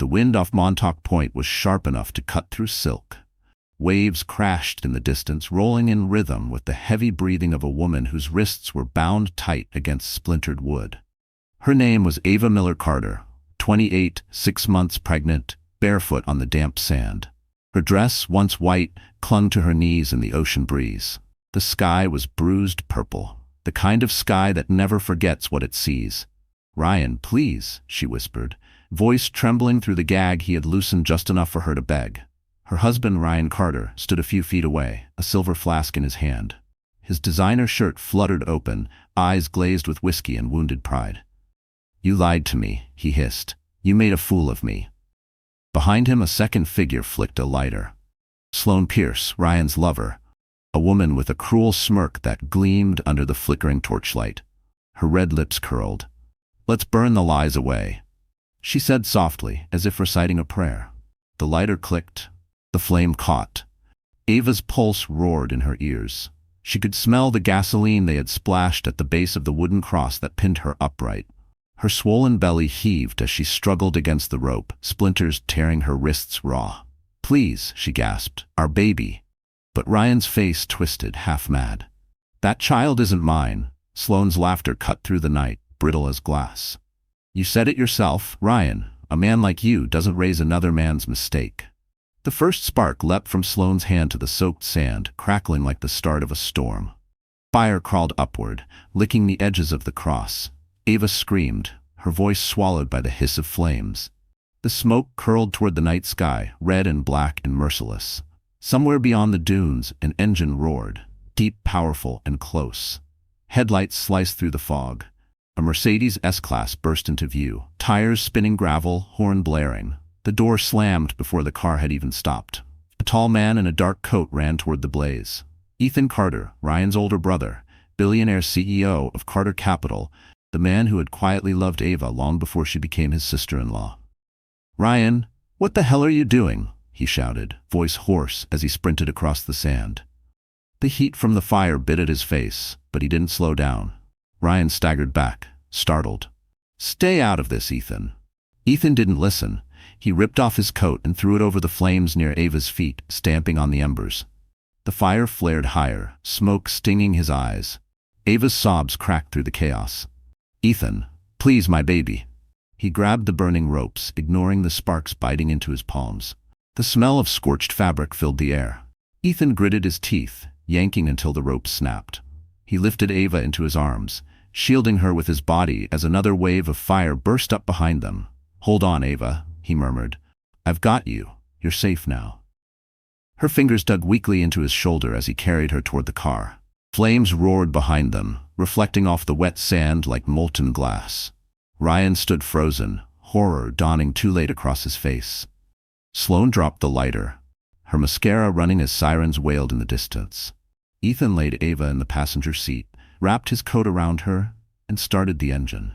The wind off Montauk Point was sharp enough to cut through silk. Waves crashed in the distance, rolling in rhythm with the heavy breathing of a woman whose wrists were bound tight against splintered wood. Her name was Ava Miller Carter, 28, 6 months pregnant, barefoot on the damp sand. Her dress, once white, clung to her knees in the ocean breeze. The sky was bruised purple, the kind of sky that never forgets what it sees. "Ryan, please," she whispered, voice trembling through the gag he had loosened just enough for her to beg. Her husband, Ryan Carter, stood a few feet away, a silver flask in his hand. His designer shirt fluttered open, eyes glazed with whiskey and wounded pride. "You lied to me," he hissed. "You made a fool of me." Behind him, a second figure flicked a lighter. Sloane Pierce, Ryan's lover, a woman with a cruel smirk that gleamed under the flickering torchlight. Her red lips curled. "Let's burn the lies away," she said softly, as if reciting a prayer. The lighter clicked. The flame caught. Ava's pulse roared in her ears. She could smell the gasoline they had splashed at the base of the wooden cross that pinned her upright. Her swollen belly heaved as she struggled against the rope, splinters tearing her wrists raw. "Please," she gasped, "our baby." But Ryan's face twisted, half mad. "That child isn't mine." Sloane's laughter cut through the night, brittle as glass. "You said it yourself, Ryan. A man like you doesn't raise another man's mistake." The first spark leapt from Sloane's hand to the soaked sand, crackling like the start of a storm. Fire crawled upward, licking the edges of the cross. Ava screamed, her voice swallowed by the hiss of flames. The smoke curled toward the night sky, red and black and merciless. Somewhere beyond the dunes, an engine roared, deep, powerful, and close. Headlights sliced through the fog. A Mercedes S-Class burst into view, tires spinning gravel, horn blaring. The door slammed before the car had even stopped. A tall man in a dark coat ran toward the blaze. Ethan Carter, Ryan's older brother, billionaire CEO of Carter Capital, the man who had quietly loved Ava long before she became his sister-in-law. "Ryan, what the hell are you doing?" he shouted, voice hoarse as he sprinted across the sand. The heat from the fire bit at his face, but he didn't slow down. Ryan staggered back, startled. "Stay out of this, Ethan." Ethan didn't listen. He ripped off his coat and threw it over the flames near Ava's feet, stamping on the embers. The fire flared higher, smoke stinging his eyes. Ava's sobs cracked through the chaos. "Ethan, please, my baby." He grabbed the burning ropes, ignoring the sparks biting into his palms. The smell of scorched fabric filled the air. Ethan gritted his teeth, yanking until the ropes snapped. He lifted Ava into his arms, shielding her with his body as another wave of fire burst up behind them. "Hold on, Ava," he murmured. "I've got you. You're safe now." Her fingers dug weakly into his shoulder as he carried her toward the car. Flames roared behind them, reflecting off the wet sand like molten glass. Ryan stood frozen, horror dawning too late across his face. Sloane dropped the lighter, her mascara running as sirens wailed in the distance. Ethan laid Ava in the passenger seat, wrapped his coat around her, and started the engine.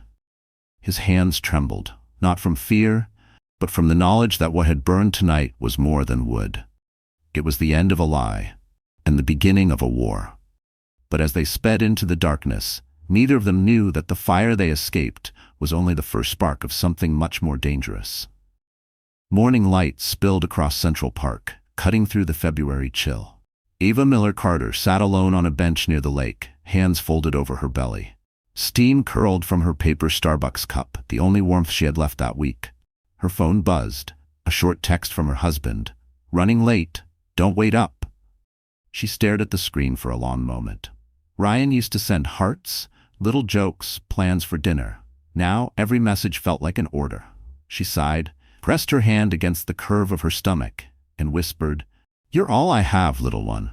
His hands trembled, not from fear, but from the knowledge that what had burned tonight was more than wood. It was the end of a lie, and the beginning of a war. But as they sped into the darkness, neither of them knew that the fire they escaped was only the first spark of something much more dangerous. Morning light spilled across Central Park, cutting through the February chill. Ava Miller Carter sat alone on a bench near the lake, hands folded over her belly. Steam curled from her paper Starbucks cup, the only warmth she had left that week. Her phone buzzed, a short text from her husband. "Running late. Don't wait up." She stared at the screen for a long moment. Ryan used to send hearts, little jokes, plans for dinner. Now every message felt like an order. She sighed, pressed her hand against the curve of her stomach, and whispered, "You're all I have, little one."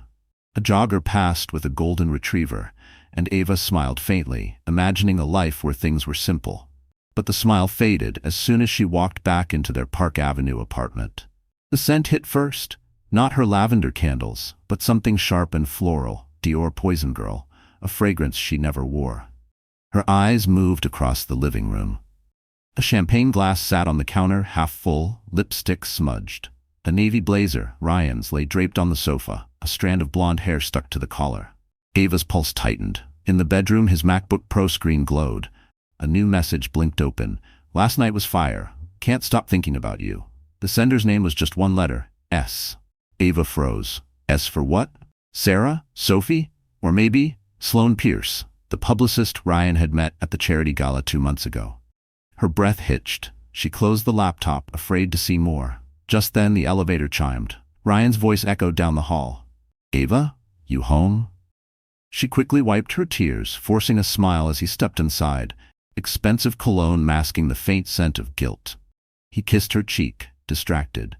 A jogger passed with a golden retriever, and Ava smiled faintly, imagining a life where things were simple. But the smile faded as soon as she walked back into their Park Avenue apartment. The scent hit first, not her lavender candles, but something sharp and floral, Dior Poison Girl, a fragrance she never wore. Her eyes moved across the living room. A champagne glass sat on the counter, half full, lipstick smudged. A navy blazer, Ryan's, lay draped on the sofa, a strand of blonde hair stuck to the collar. Ava's pulse tightened. In the bedroom, his MacBook Pro screen glowed. A new message blinked open. "Last night was fire. Can't stop thinking about you. The sender's name was just one letter, S. Ava froze. S for what? Sarah? Sophie? Or maybe Sloane Pierce, the publicist Ryan had met at the charity gala 2 months ago. Her breath hitched. She closed the laptop, afraid to see more. Just then the elevator chimed. Ryan's voice echoed down the hall. Ava? You home? She quickly wiped her tears, forcing a smile as he stepped inside, expensive cologne masking the faint scent of guilt. He kissed her cheek, distracted.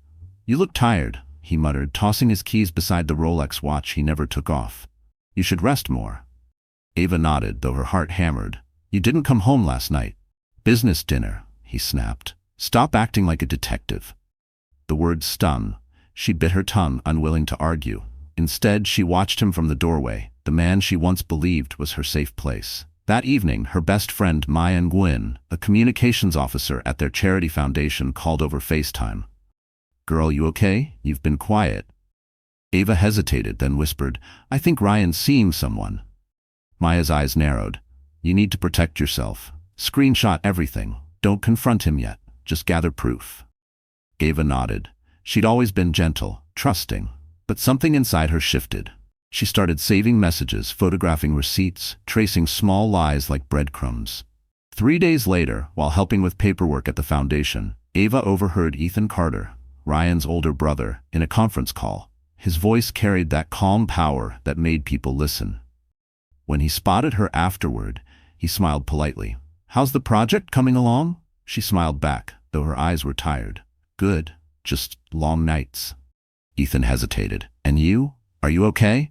You look tired, he muttered, tossing his keys beside the Rolex watch he never took off. You should rest more. Ava nodded, though her heart hammered. You didn't come home last night. Business dinner, he snapped. Stop acting like a detective. The words stung. She bit her tongue, unwilling to argue. Instead, she watched him from the doorway, the man she once believed was her safe place. That evening, her best friend Maya Nguyen, a communications officer at their charity foundation, called over FaceTime. Girl, you okay? You've been quiet. Ava hesitated, then whispered, I think Ryan's seeing someone. Maya's eyes narrowed. You need to protect yourself. Screenshot everything. Don't confront him yet. Just gather proof. Ava nodded. She'd always been gentle, trusting. But something inside her shifted. She started saving messages, photographing receipts, tracing small lies like breadcrumbs. 3 days later, while helping with paperwork at the foundation, Ava overheard Ethan Carter, Ryan's older brother, in a conference call. His voice carried that calm power that made people listen. When he spotted her afterward, he smiled politely. How's the project coming along? She smiled back, though her eyes were tired. Good, just long nights. Ethan hesitated. And you? Are you okay?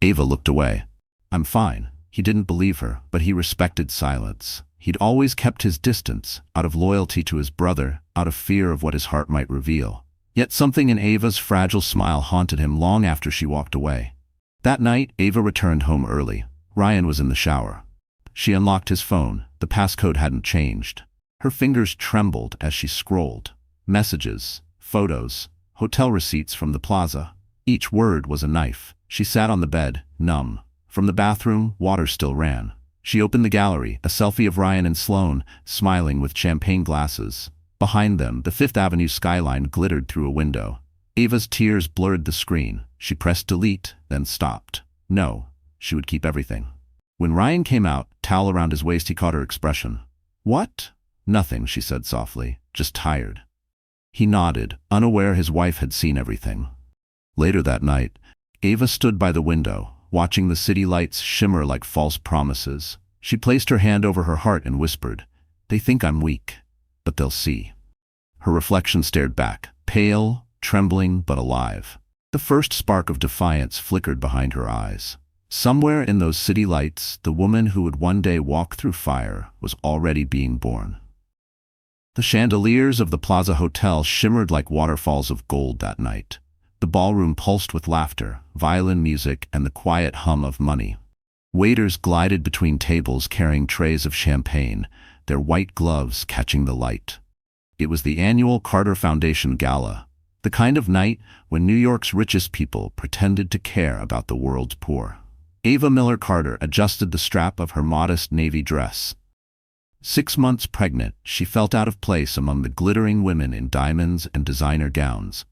Ava looked away. I'm fine. He didn't believe her, but he respected silence. He'd always kept his distance, out of loyalty to his brother, out of fear of what his heart might reveal. Yet something in Ava's fragile smile haunted him long after she walked away. That night, Ava returned home early. Ryan was in the shower. She unlocked his phone. The passcode hadn't changed. Her fingers trembled as she scrolled. Messages, photos, hotel receipts from the plaza. Each word was a knife. She sat on the bed, numb. From the bathroom, water still ran. She opened the gallery, a selfie of Ryan and Sloane, smiling with champagne glasses. Behind them, the Fifth Avenue skyline glittered through a window. Ava's tears blurred the screen. She pressed delete, then stopped. No, she would keep everything. When Ryan came out, towel around his waist, he caught her expression. What? Nothing, she said softly. Just tired. He nodded, unaware his wife had seen everything. Later that night, Ava stood by the window, watching the city lights shimmer like false promises. She placed her hand over her heart and whispered, They think I'm weak, but they'll see. Her reflection stared back, pale, trembling, but alive. The first spark of defiance flickered behind her eyes. Somewhere in those city lights, the woman who would one day walk through fire was already being born. The chandeliers of the Plaza Hotel shimmered like waterfalls of gold that night. The ballroom pulsed with laughter, violin music, and the quiet hum of money. Waiters glided between tables carrying trays of champagne, their white gloves catching the light. It was the annual Carter Foundation Gala, the kind of night when New York's richest people pretended to care about the world's poor. Ava Miller Carter adjusted the strap of her modest navy dress. 6 months pregnant, she felt out of place among the glittering women in diamonds and designer gowns.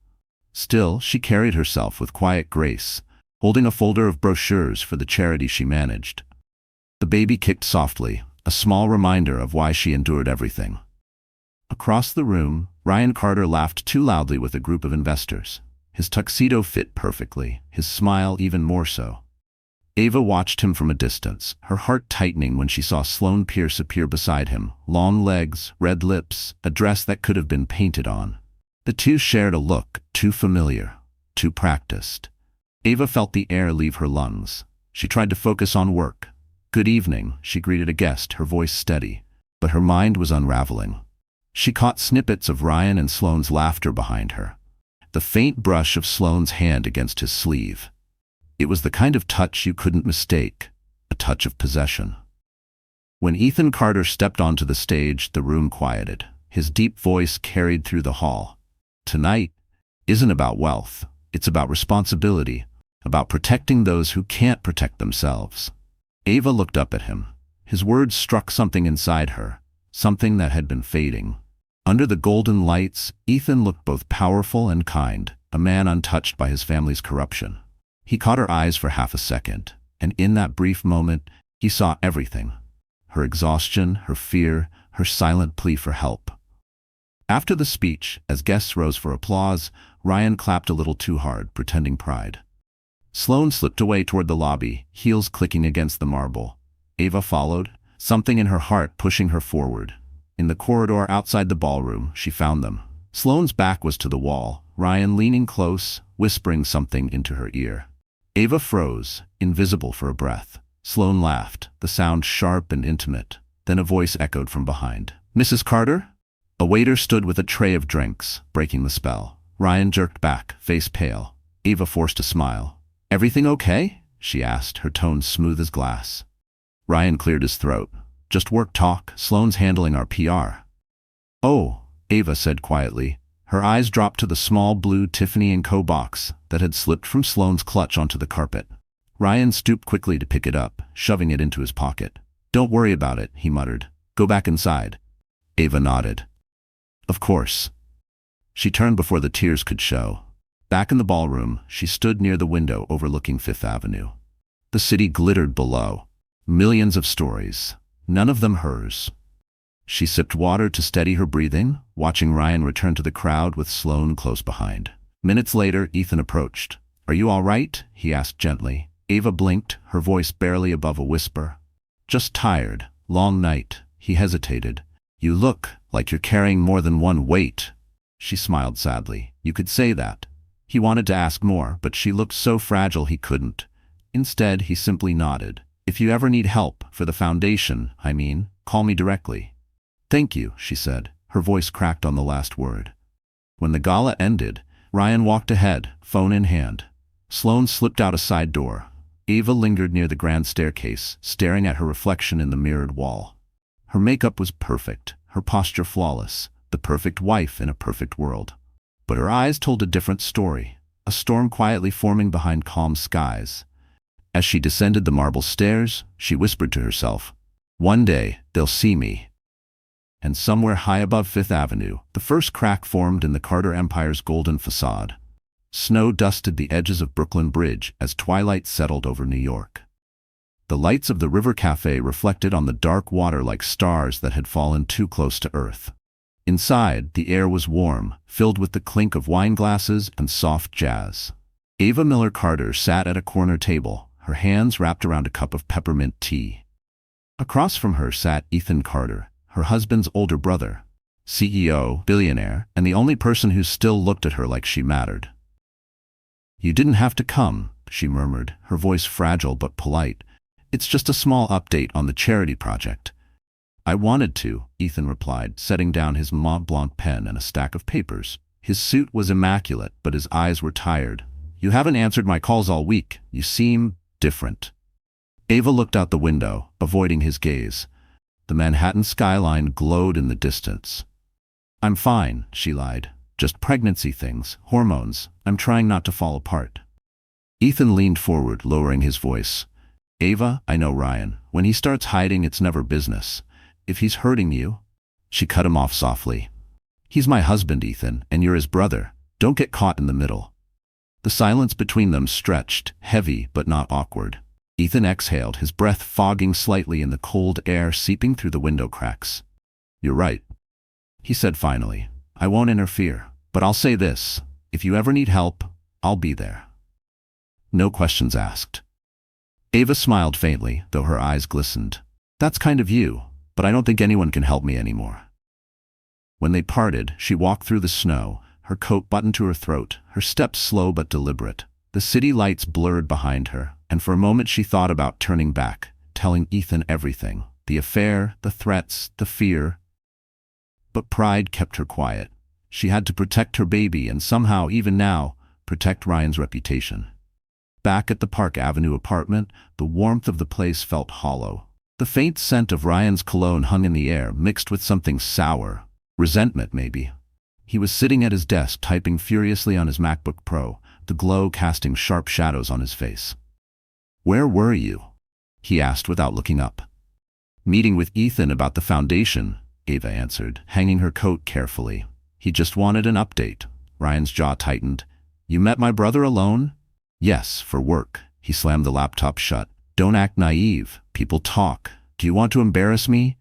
Still, she carried herself with quiet grace, holding a folder of brochures for the charity she managed. The baby kicked softly, a small reminder of why she endured everything. Across the room, Ryan Carter laughed too loudly with a group of investors. His tuxedo fit perfectly, his smile even more so. Ava watched him from a distance, her heart tightening when she saw Sloane Pierce appear beside him, long legs, red lips, a dress that could have been painted on. The two shared a look, too familiar, too practiced. Ava felt the air leave her lungs. She tried to focus on work. Good evening, she greeted a guest, her voice steady. But her mind was unraveling. She caught snippets of Ryan and Sloane's laughter behind her. The faint brush of Sloane's hand against his sleeve. It was the kind of touch you couldn't mistake, a touch of possession. When Ethan Carter stepped onto the stage, the room quieted. His deep voice carried through the hall. Tonight isn't about wealth. It's about responsibility, about protecting those who can't protect themselves. Ava looked up at him. His words struck something inside her, something that had been fading. Under the golden lights, Ethan looked both powerful and kind, a man untouched by his family's corruption. He caught her eyes for half a second, and in that brief moment, he saw everything. Her exhaustion, her fear, her silent plea for help. After the speech, as guests rose for applause, Ryan clapped a little too hard, pretending pride. Sloane slipped away toward the lobby, heels clicking against the marble. Ava followed, something in her heart pushing her forward. In the corridor outside the ballroom, she found them. Sloane's back was to the wall, Ryan leaning close, whispering something into her ear. Ava froze, invisible for a breath. Sloane laughed, the sound sharp and intimate. Then a voice echoed from behind. "Mrs. Carter?" A waiter stood with a tray of drinks, breaking the spell. Ryan jerked back, face pale. Ava forced a smile. "Everything okay?" she asked, her tone smooth as glass. Ryan cleared his throat. "Just work talk. Sloane's handling our PR." "Oh," Ava said quietly. Her eyes dropped to the small blue Tiffany & Co. box that had slipped from Sloane's clutch onto the carpet. Ryan stooped quickly to pick it up, shoving it into his pocket. "Don't worry about it," he muttered. "Go back inside." Ava nodded. "Of course." She turned before the tears could show. Back in the ballroom, she stood near the window overlooking Fifth Avenue. The city glittered below. Millions of stories, none of them hers. She sipped water to steady her breathing, watching Ryan return to the crowd with Sloane close behind. Minutes later, Ethan approached. "Are you all right?" he asked gently. Ava blinked, her voice barely above a whisper. "Just tired. Long night." He hesitated. "You look like you're carrying more than one weight." She smiled sadly. "You could say that." He wanted to ask more, but she looked so fragile he couldn't. Instead, he simply nodded. "If you ever need help, for the foundation, I mean, call me directly." "Thank you," she said. Her voice cracked on the last word. When the gala ended, Ryan walked ahead, phone in hand. Sloane slipped out a side door. Ava lingered near the grand staircase, staring at her reflection in the mirrored wall. Her makeup was perfect, her posture flawless, the perfect wife in a perfect world. But her eyes told a different story, a storm quietly forming behind calm skies. As she descended the marble stairs, she whispered to herself, "One day, they'll see me." And somewhere high above Fifth Avenue, the first crack formed in the Carter Empire's golden facade. Snow dusted the edges of Brooklyn Bridge as twilight settled over New York. The lights of the River Cafe reflected on the dark water like stars that had fallen too close to Earth. Inside, the air was warm, filled with the clink of wine glasses and soft jazz. Ava Miller Carter sat at a corner table, her hands wrapped around a cup of peppermint tea. Across from her sat Ethan Carter, her husband's older brother, CEO, billionaire, and the only person who still looked at her like she mattered. "You didn't have to come," she murmured, her voice fragile but polite. "It's just a small update on the charity project." "I wanted to," Ethan replied, setting down his Mont Blanc pen and a stack of papers. His suit was immaculate, but his eyes were tired. "You haven't answered my calls all week. You seem different." Ava looked out the window, avoiding his gaze. The Manhattan skyline glowed in the distance. "I'm fine," she lied. "Just pregnancy things, hormones. I'm trying not to fall apart." Ethan leaned forward, lowering his voice. "Ava, I know Ryan. When he starts hiding, it's never business. If he's hurting you—" She cut him off softly. "He's my husband, Ethan, and you're his brother. Don't get caught in the middle." The silence between them stretched, heavy but not awkward. Ethan exhaled, his breath fogging slightly in the cold air seeping through the window cracks. "You're right," he said finally. "I won't interfere, but I'll say this. If you ever need help, I'll be there. No questions asked." Ava smiled faintly, though her eyes glistened. "That's kind of you, but I don't think anyone can help me anymore." When they parted, she walked through the snow, her coat buttoned to her throat, her steps slow but deliberate. The city lights blurred behind her, and for a moment she thought about turning back, telling Ethan everything, the affair, the threats, the fear. But pride kept her quiet. She had to protect her baby and somehow, even now, protect Ryan's reputation. Back at the Park Avenue apartment, the warmth of the place felt hollow. The faint scent of Ryan's cologne hung in the air, mixed with something sour. Resentment, maybe. He was sitting at his desk, typing furiously on his MacBook Pro, the glow casting sharp shadows on his face. "Where were you?" he asked without looking up. "Meeting with Ethan about the foundation," Ava answered, hanging her coat carefully. He just wanted an update. Ryan's jaw tightened. You met my brother alone? Yes, for work. He slammed the laptop shut. Don't act naive. People talk. Do you want to embarrass me?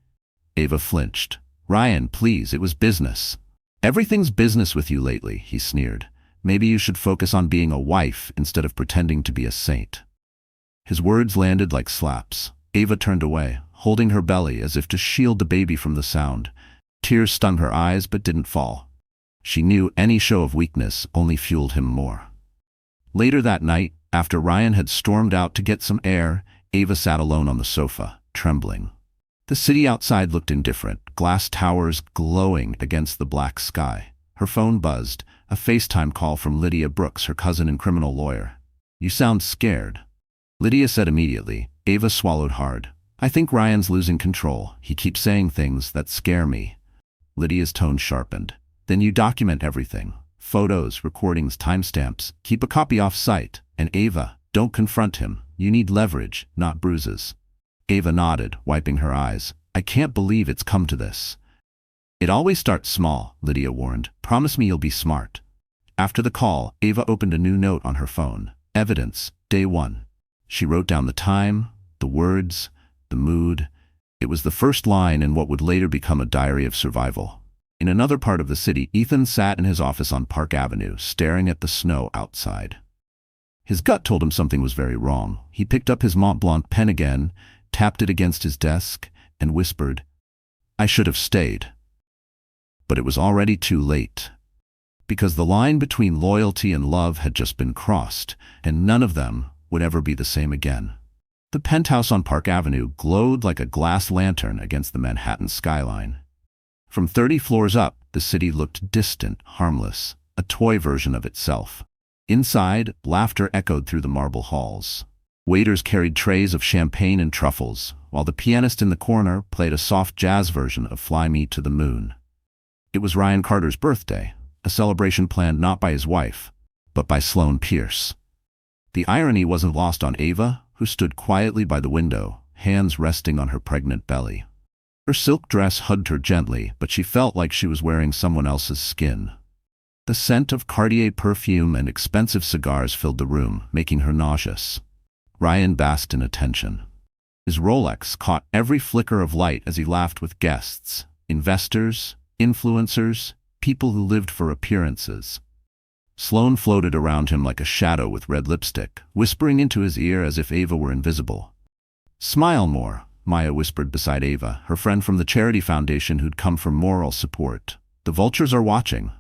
Ava flinched. Ryan, please, it was business. Everything's business with you lately, he sneered. Maybe you should focus on being a wife instead of pretending to be a saint. His words landed like slaps. Ava turned away, holding her belly as if to shield the baby from the sound. Tears stung her eyes but didn't fall. She knew any show of weakness only fueled him more. Later that night, after Ryan had stormed out to get some air, Ava sat alone on the sofa, trembling. The city outside looked indifferent, glass towers glowing against the black sky. Her phone buzzed, a FaceTime call from Lydia Brooks, her cousin and criminal lawyer. You sound scared. Lydia said immediately. Ava swallowed hard. I think Ryan's losing control. He keeps saying things that scare me. Lydia's tone sharpened. Then you document everything. Photos, recordings, timestamps. Keep a copy off-site. And Ava, don't confront him. You need leverage, not bruises. Ava nodded, wiping her eyes. I can't believe it's come to this. It always starts small, Lydia warned. Promise me you'll be smart. After the call, Ava opened a new note on her phone. Evidence, day 1. She wrote down the time, the words, the mood. It was the first line in what would later become a diary of survival. In another part of the city, Ethan sat in his office on Park Avenue, staring at the snow outside. His gut told him something was very wrong. He picked up his Mont Blanc pen again, tapped it against his desk, and whispered, I should have stayed. But it was already too late. Because the line between loyalty and love had just been crossed, and none of them would ever be the same again. The penthouse on Park Avenue glowed like a glass lantern against the Manhattan skyline. From 30 floors up, the city looked distant, harmless, a toy version of itself. Inside, laughter echoed through the marble halls. Waiters carried trays of champagne and truffles, while the pianist in the corner played a soft jazz version of Fly Me to the Moon. It was Ryan Carter's birthday, a celebration planned not by his wife, but by Sloane Pierce. The irony wasn't lost on Ava, who stood quietly by the window, hands resting on her pregnant belly. Her silk dress hugged her gently, but she felt like she was wearing someone else's skin. The scent of Cartier perfume and expensive cigars filled the room, making her nauseous. Ryan basked in attention. His Rolex caught every flicker of light as he laughed with guests, investors, influencers, people who lived for appearances. Sloane floated around him like a shadow with red lipstick, whispering into his ear as if Ava were invisible. Smile more, Maya whispered beside Ava, her friend from the charity foundation who'd come for moral support. The vultures are watching.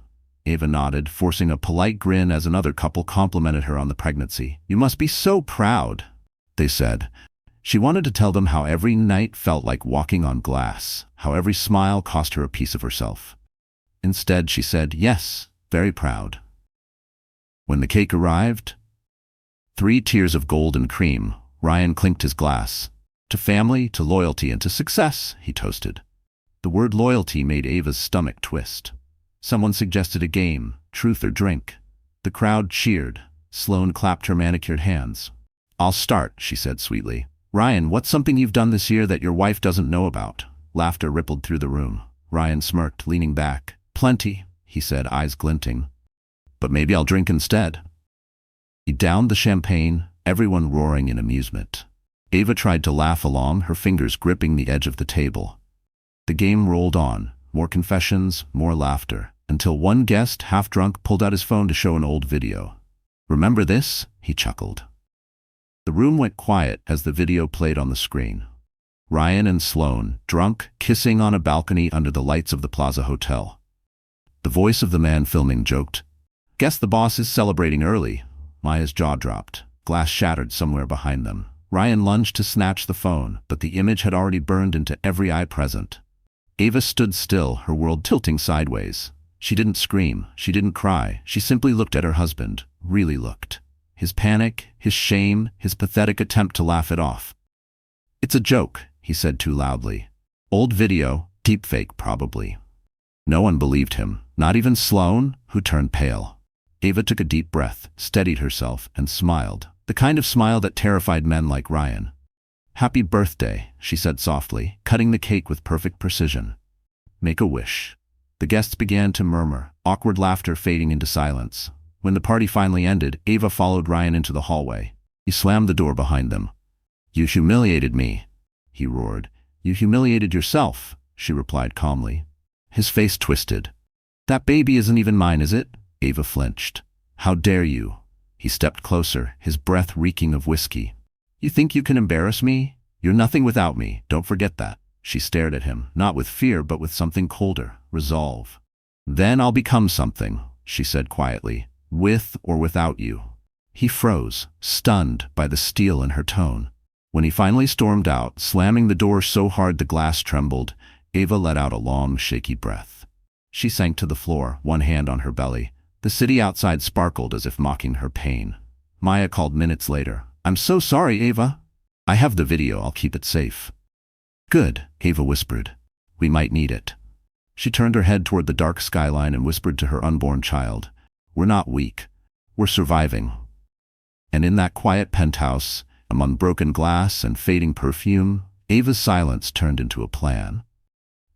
Ava nodded, forcing a polite grin as another couple complimented her on the pregnancy. You must be so proud, they said. She wanted to tell them how every night felt like walking on glass, how every smile cost her a piece of herself. Instead, she said, yes, very proud. When the cake arrived, 3 tiers of gold and cream, Ryan clinked his glass. To family, to loyalty, and to success, he toasted. The word loyalty made Ava's stomach twist. Someone suggested a game, truth or drink. The crowd cheered. Sloane clapped her manicured hands. I'll start, she said sweetly. Ryan, what's something you've done this year that your wife doesn't know about? Laughter rippled through the room. Ryan smirked, leaning back. Plenty, he said, eyes glinting. But maybe I'll drink instead. He downed the champagne, everyone roaring in amusement. Ava tried to laugh along, her fingers gripping the edge of the table. The game rolled on. More confessions, more laughter, until one guest, half-drunk, pulled out his phone to show an old video. Remember this? He chuckled. The room went quiet as the video played on the screen. Ryan and Sloane, drunk, kissing on a balcony under the lights of the Plaza Hotel. The voice of the man filming joked, Guess the boss is celebrating early. Maya's jaw dropped. Glass shattered somewhere behind them. Ryan lunged to snatch the phone, but the image had already burned into every eye present. Ava stood still, her world tilting sideways. She didn't scream, she didn't cry, she simply looked at her husband, really looked. His panic, his shame, his pathetic attempt to laugh it off. It's a joke, he said too loudly. Old video, deepfake probably. No one believed him, not even Sloane, who turned pale. Ava took a deep breath, steadied herself, and smiled, the kind of smile that terrified men like Ryan. Happy birthday, she said softly, cutting the cake with perfect precision. Make a wish. The guests began to murmur, awkward laughter fading into silence. When the party finally ended, Ava followed Ryan into the hallway. He slammed the door behind them. "You humiliated me," he roared. "You humiliated yourself," she replied calmly. His face twisted. "That baby isn't even mine, is it?" Ava flinched. "How dare you?" He stepped closer, his breath reeking of whiskey. "You think you can embarrass me? You're nothing without me, don't forget that." She stared at him, not with fear but with something colder, resolve. "Then I'll become something," she said quietly, "with or without you." He froze, stunned by the steel in her tone. When he finally stormed out, slamming the door so hard the glass trembled, Ava let out a long, shaky breath. She sank to the floor, one hand on her belly. The city outside sparkled as if mocking her pain. Maya called minutes later. "I'm so sorry, Ava." "I have the video, I'll keep it safe." "Good," Ava whispered. "We might need it." She turned her head toward the dark skyline and whispered to her unborn child, "We're not weak. We're surviving." And in that quiet penthouse, among broken glass and fading perfume, Ava's silence turned into a plan.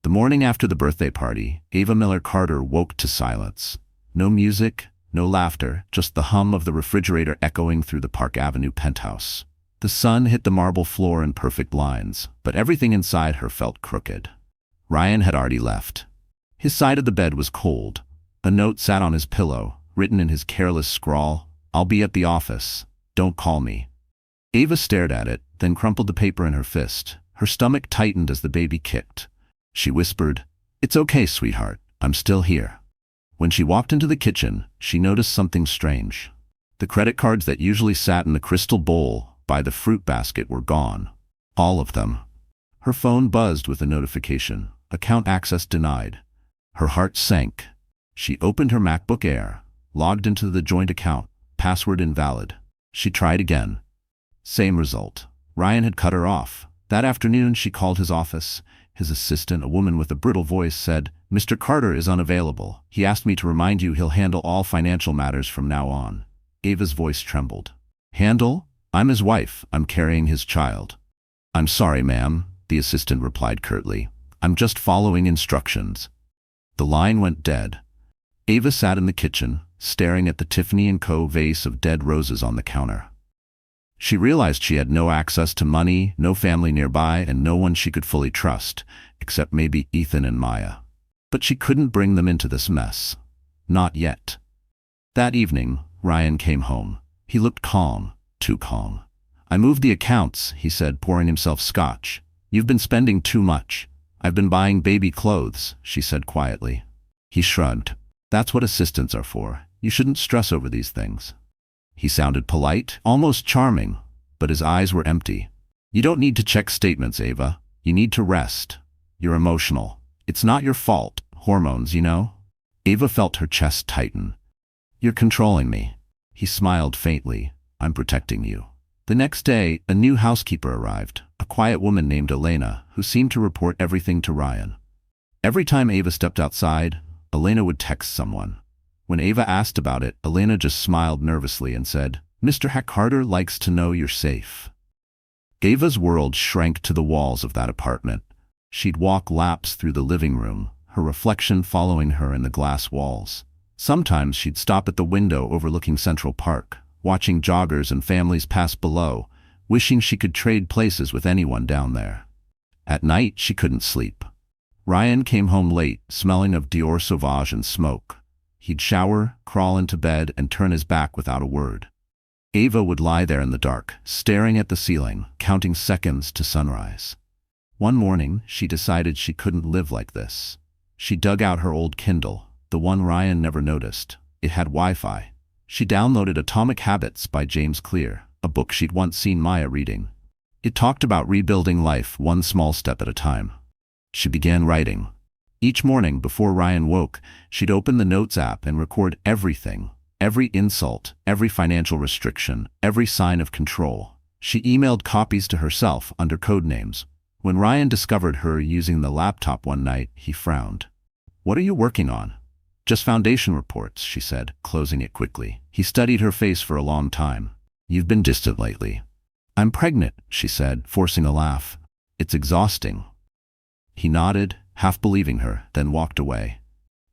The morning after the birthday party, Ava Miller Carter woke to silence. No music, no laughter, just the hum of the refrigerator echoing through the Park Avenue penthouse. The sun hit the marble floor in perfect lines, but everything inside her felt crooked. Ryan had already left. His side of the bed was cold. A note sat on his pillow, written in his careless scrawl, "I'll be at the office. Don't call me." Ava stared at it, then crumpled the paper in her fist. Her stomach tightened as the baby kicked. She whispered, "It's okay, sweetheart. I'm still here." When she walked into the kitchen, she noticed something strange. The credit cards that usually sat in the crystal bowl by the fruit basket were gone. All of them. Her phone buzzed with a notification. Account access denied. Her heart sank. She opened her MacBook Air, logged into the joint account, password invalid. She tried again. Same result. Ryan had cut her off. That afternoon she called his office. His assistant, a woman with a brittle voice, said, "Mr. Carter is unavailable. He asked me to remind you he'll handle all financial matters from now on." Ava's voice trembled. "Handle? I'm his wife. I'm carrying his child." "I'm sorry, ma'am," the assistant replied curtly. "I'm just following instructions." The line went dead. Ava sat in the kitchen, staring at the Tiffany & Co. vase of dead roses on the counter. She realized she had no access to money, no family nearby, and no one she could fully trust, except maybe Ethan and Maya. But she couldn't bring them into this mess. Not yet. That evening, Ryan came home. He looked calm, too calm. "I moved the accounts," he said, pouring himself scotch. "You've been spending too much." "I've been buying baby clothes," she said quietly. He shrugged. "That's what assistants are for. You shouldn't stress over these things." He sounded polite, almost charming, but his eyes were empty. "You don't need to check statements, Ava. You need to rest. You're emotional. It's not your fault. Hormones, you know?" Ava felt her chest tighten. "You're controlling me." He smiled faintly. "I'm protecting you." The next day, a new housekeeper arrived, a quiet woman named Elena, who seemed to report everything to Ryan. Every time Ava stepped outside, Elena would text someone. When Ava asked about it, Elena just smiled nervously and said, "Mr. Carter likes to know you're safe." Ava's world shrank to the walls of that apartment. She'd walk laps through the living room, her reflection following her in the glass walls. Sometimes she'd stop at the window overlooking Central Park, watching joggers and families pass below, wishing she could trade places with anyone down there. At night, she couldn't sleep. Ryan came home late, smelling of Dior Sauvage and smoke. He'd shower, crawl into bed, and turn his back without a word. Ava would lie there in the dark, staring at the ceiling, counting seconds to sunrise. One morning, she decided she couldn't live like this. She dug out her old Kindle, the one Ryan never noticed. It had Wi-Fi. She downloaded Atomic Habits by James Clear, a book she'd once seen Maya reading. It talked about rebuilding life one small step at a time. She began writing. Each morning, before Ryan woke, she'd open the Notes app and record everything, every insult, every financial restriction, every sign of control. She emailed copies to herself under code names. When Ryan discovered her using the laptop one night, he frowned. "What are you working on?" "Just foundation reports," she said, closing it quickly. He studied her face for a long time. "You've been distant lately." "I'm pregnant," she said, forcing a laugh. "It's exhausting." He nodded, half believing her, then walked away.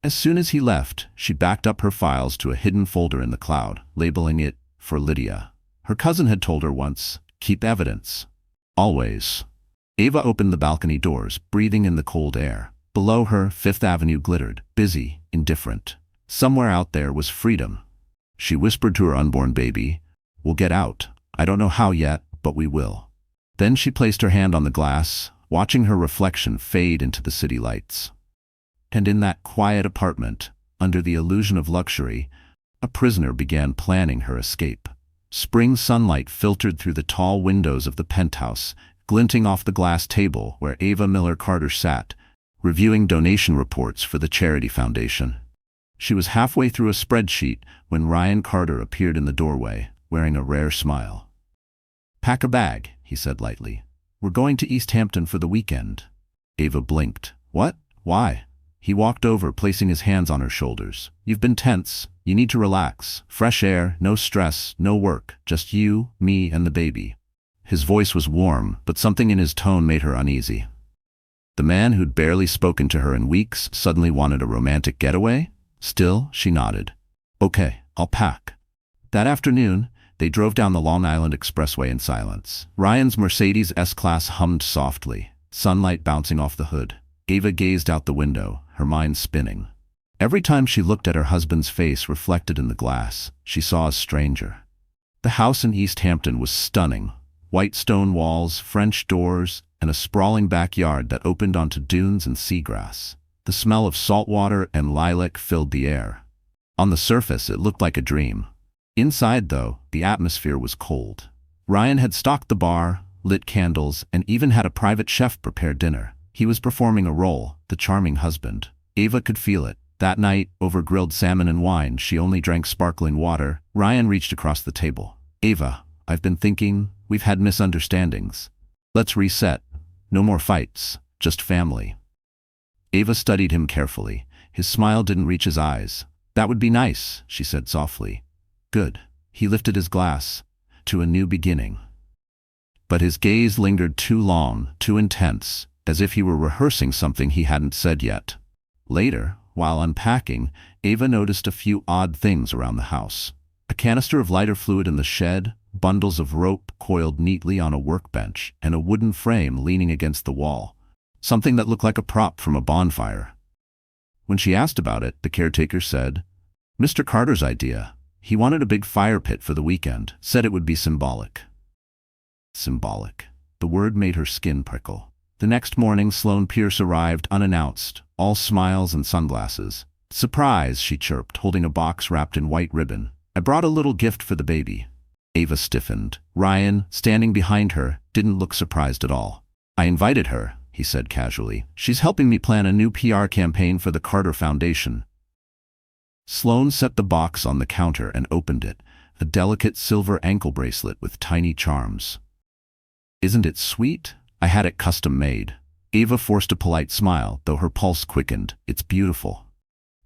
As soon as he left, she backed up her files to a hidden folder in the cloud, labeling it, "For Lydia." Her cousin had told her once, "Keep evidence. Always." Ava opened the balcony doors, breathing in the cold air. Below her, Fifth Avenue glittered, busy, indifferent. Somewhere out there was freedom. She whispered to her unborn baby, "We'll get out. I don't know how yet, but we will." Then she placed her hand on the glass, watching her reflection fade into the city lights. And in that quiet apartment, under the illusion of luxury, a prisoner began planning her escape. Spring sunlight filtered through the tall windows of the penthouse, glinting off the glass table where Ava Miller Carter sat, reviewing donation reports for the Charity Foundation. She was halfway through a spreadsheet when Ryan Carter appeared in the doorway, wearing a rare smile. "Pack a bag," he said lightly. "We're going to East Hampton for the weekend." Ava blinked. "What? Why?" He walked over, placing his hands on her shoulders. "You've been tense. You need to relax. Fresh air, no stress, no work. Just you, me, and the baby." His voice was warm, but something in his tone made her uneasy. The man who'd barely spoken to her in weeks suddenly wanted a romantic getaway? Still, she nodded. "Okay, I'll pack." That afternoon, they drove down the Long Island Expressway in silence. Ryan's Mercedes S-Class hummed softly, sunlight bouncing off the hood. Ava gazed out the window, her mind spinning. Every time she looked at her husband's face reflected in the glass, she saw a stranger. The house in East Hampton was stunning. White stone walls, French doors, and a sprawling backyard that opened onto dunes and seagrass. The smell of salt water and lilac filled the air. On the surface, it looked like a dream. Inside, though, the atmosphere was cold. Ryan had stocked the bar, lit candles, and even had a private chef prepare dinner. He was performing a role, the charming husband. Ava could feel it. That night, over grilled salmon and wine, she only drank sparkling water. Ryan reached across the table. "Ava, I've been thinking, we've had misunderstandings. Let's reset. No more fights, just family." Ava studied him carefully. His smile didn't reach his eyes. "That would be nice," she said softly. "Good." He lifted his glass. "To a new beginning." But his gaze lingered too long, too intense, as if he were rehearsing something he hadn't said yet. Later, while unpacking, Ava noticed a few odd things around the house. A canister of lighter fluid in the shed, bundles of rope coiled neatly on a workbench, and a wooden frame leaning against the wall. Something that looked like a prop from a bonfire. When she asked about it, the caretaker said, "Mr. Carter's idea. He wanted a big fire pit for the weekend, said it would be symbolic." Symbolic. The word made her skin prickle. The next morning, Sloane Pierce arrived unannounced, all smiles and sunglasses. "Surprise," she chirped, holding a box wrapped in white ribbon. "I brought a little gift for the baby." Ava stiffened. Ryan, standing behind her, didn't look surprised at all. "I invited her," he said casually. "She's helping me plan a new PR campaign for the Carter Foundation." Sloane set the box on the counter and opened it, a delicate silver ankle bracelet with tiny charms. "Isn't it sweet? I had it custom made." Ava forced a polite smile, though her pulse quickened. "It's beautiful."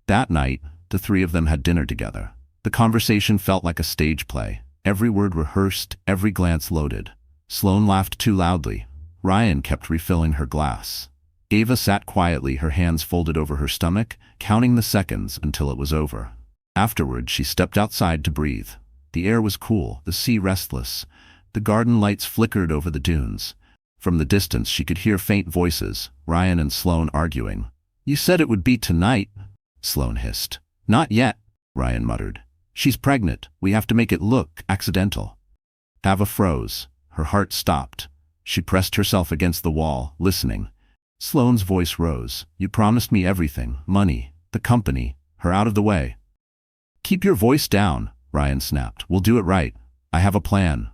That night, the three of them had dinner together. The conversation felt like a stage play. Every word rehearsed, every glance loaded. Sloane laughed too loudly. Ryan kept refilling her glass. Ava sat quietly, her hands folded over her stomach, counting the seconds until it was over. Afterward, she stepped outside to breathe. The air was cool, the sea restless. The garden lights flickered over the dunes. From the distance, she could hear faint voices, Ryan and Sloane arguing. "You said it would be tonight," Sloane hissed. "Not yet," Ryan muttered. "She's pregnant. We have to make it look accidental." Ava froze. Her heart stopped. She pressed herself against the wall, listening. Sloane's voice rose. "You promised me everything. Money, the company, her out of the way." "Keep your voice down," Ryan snapped. "We'll do it right. I have a plan."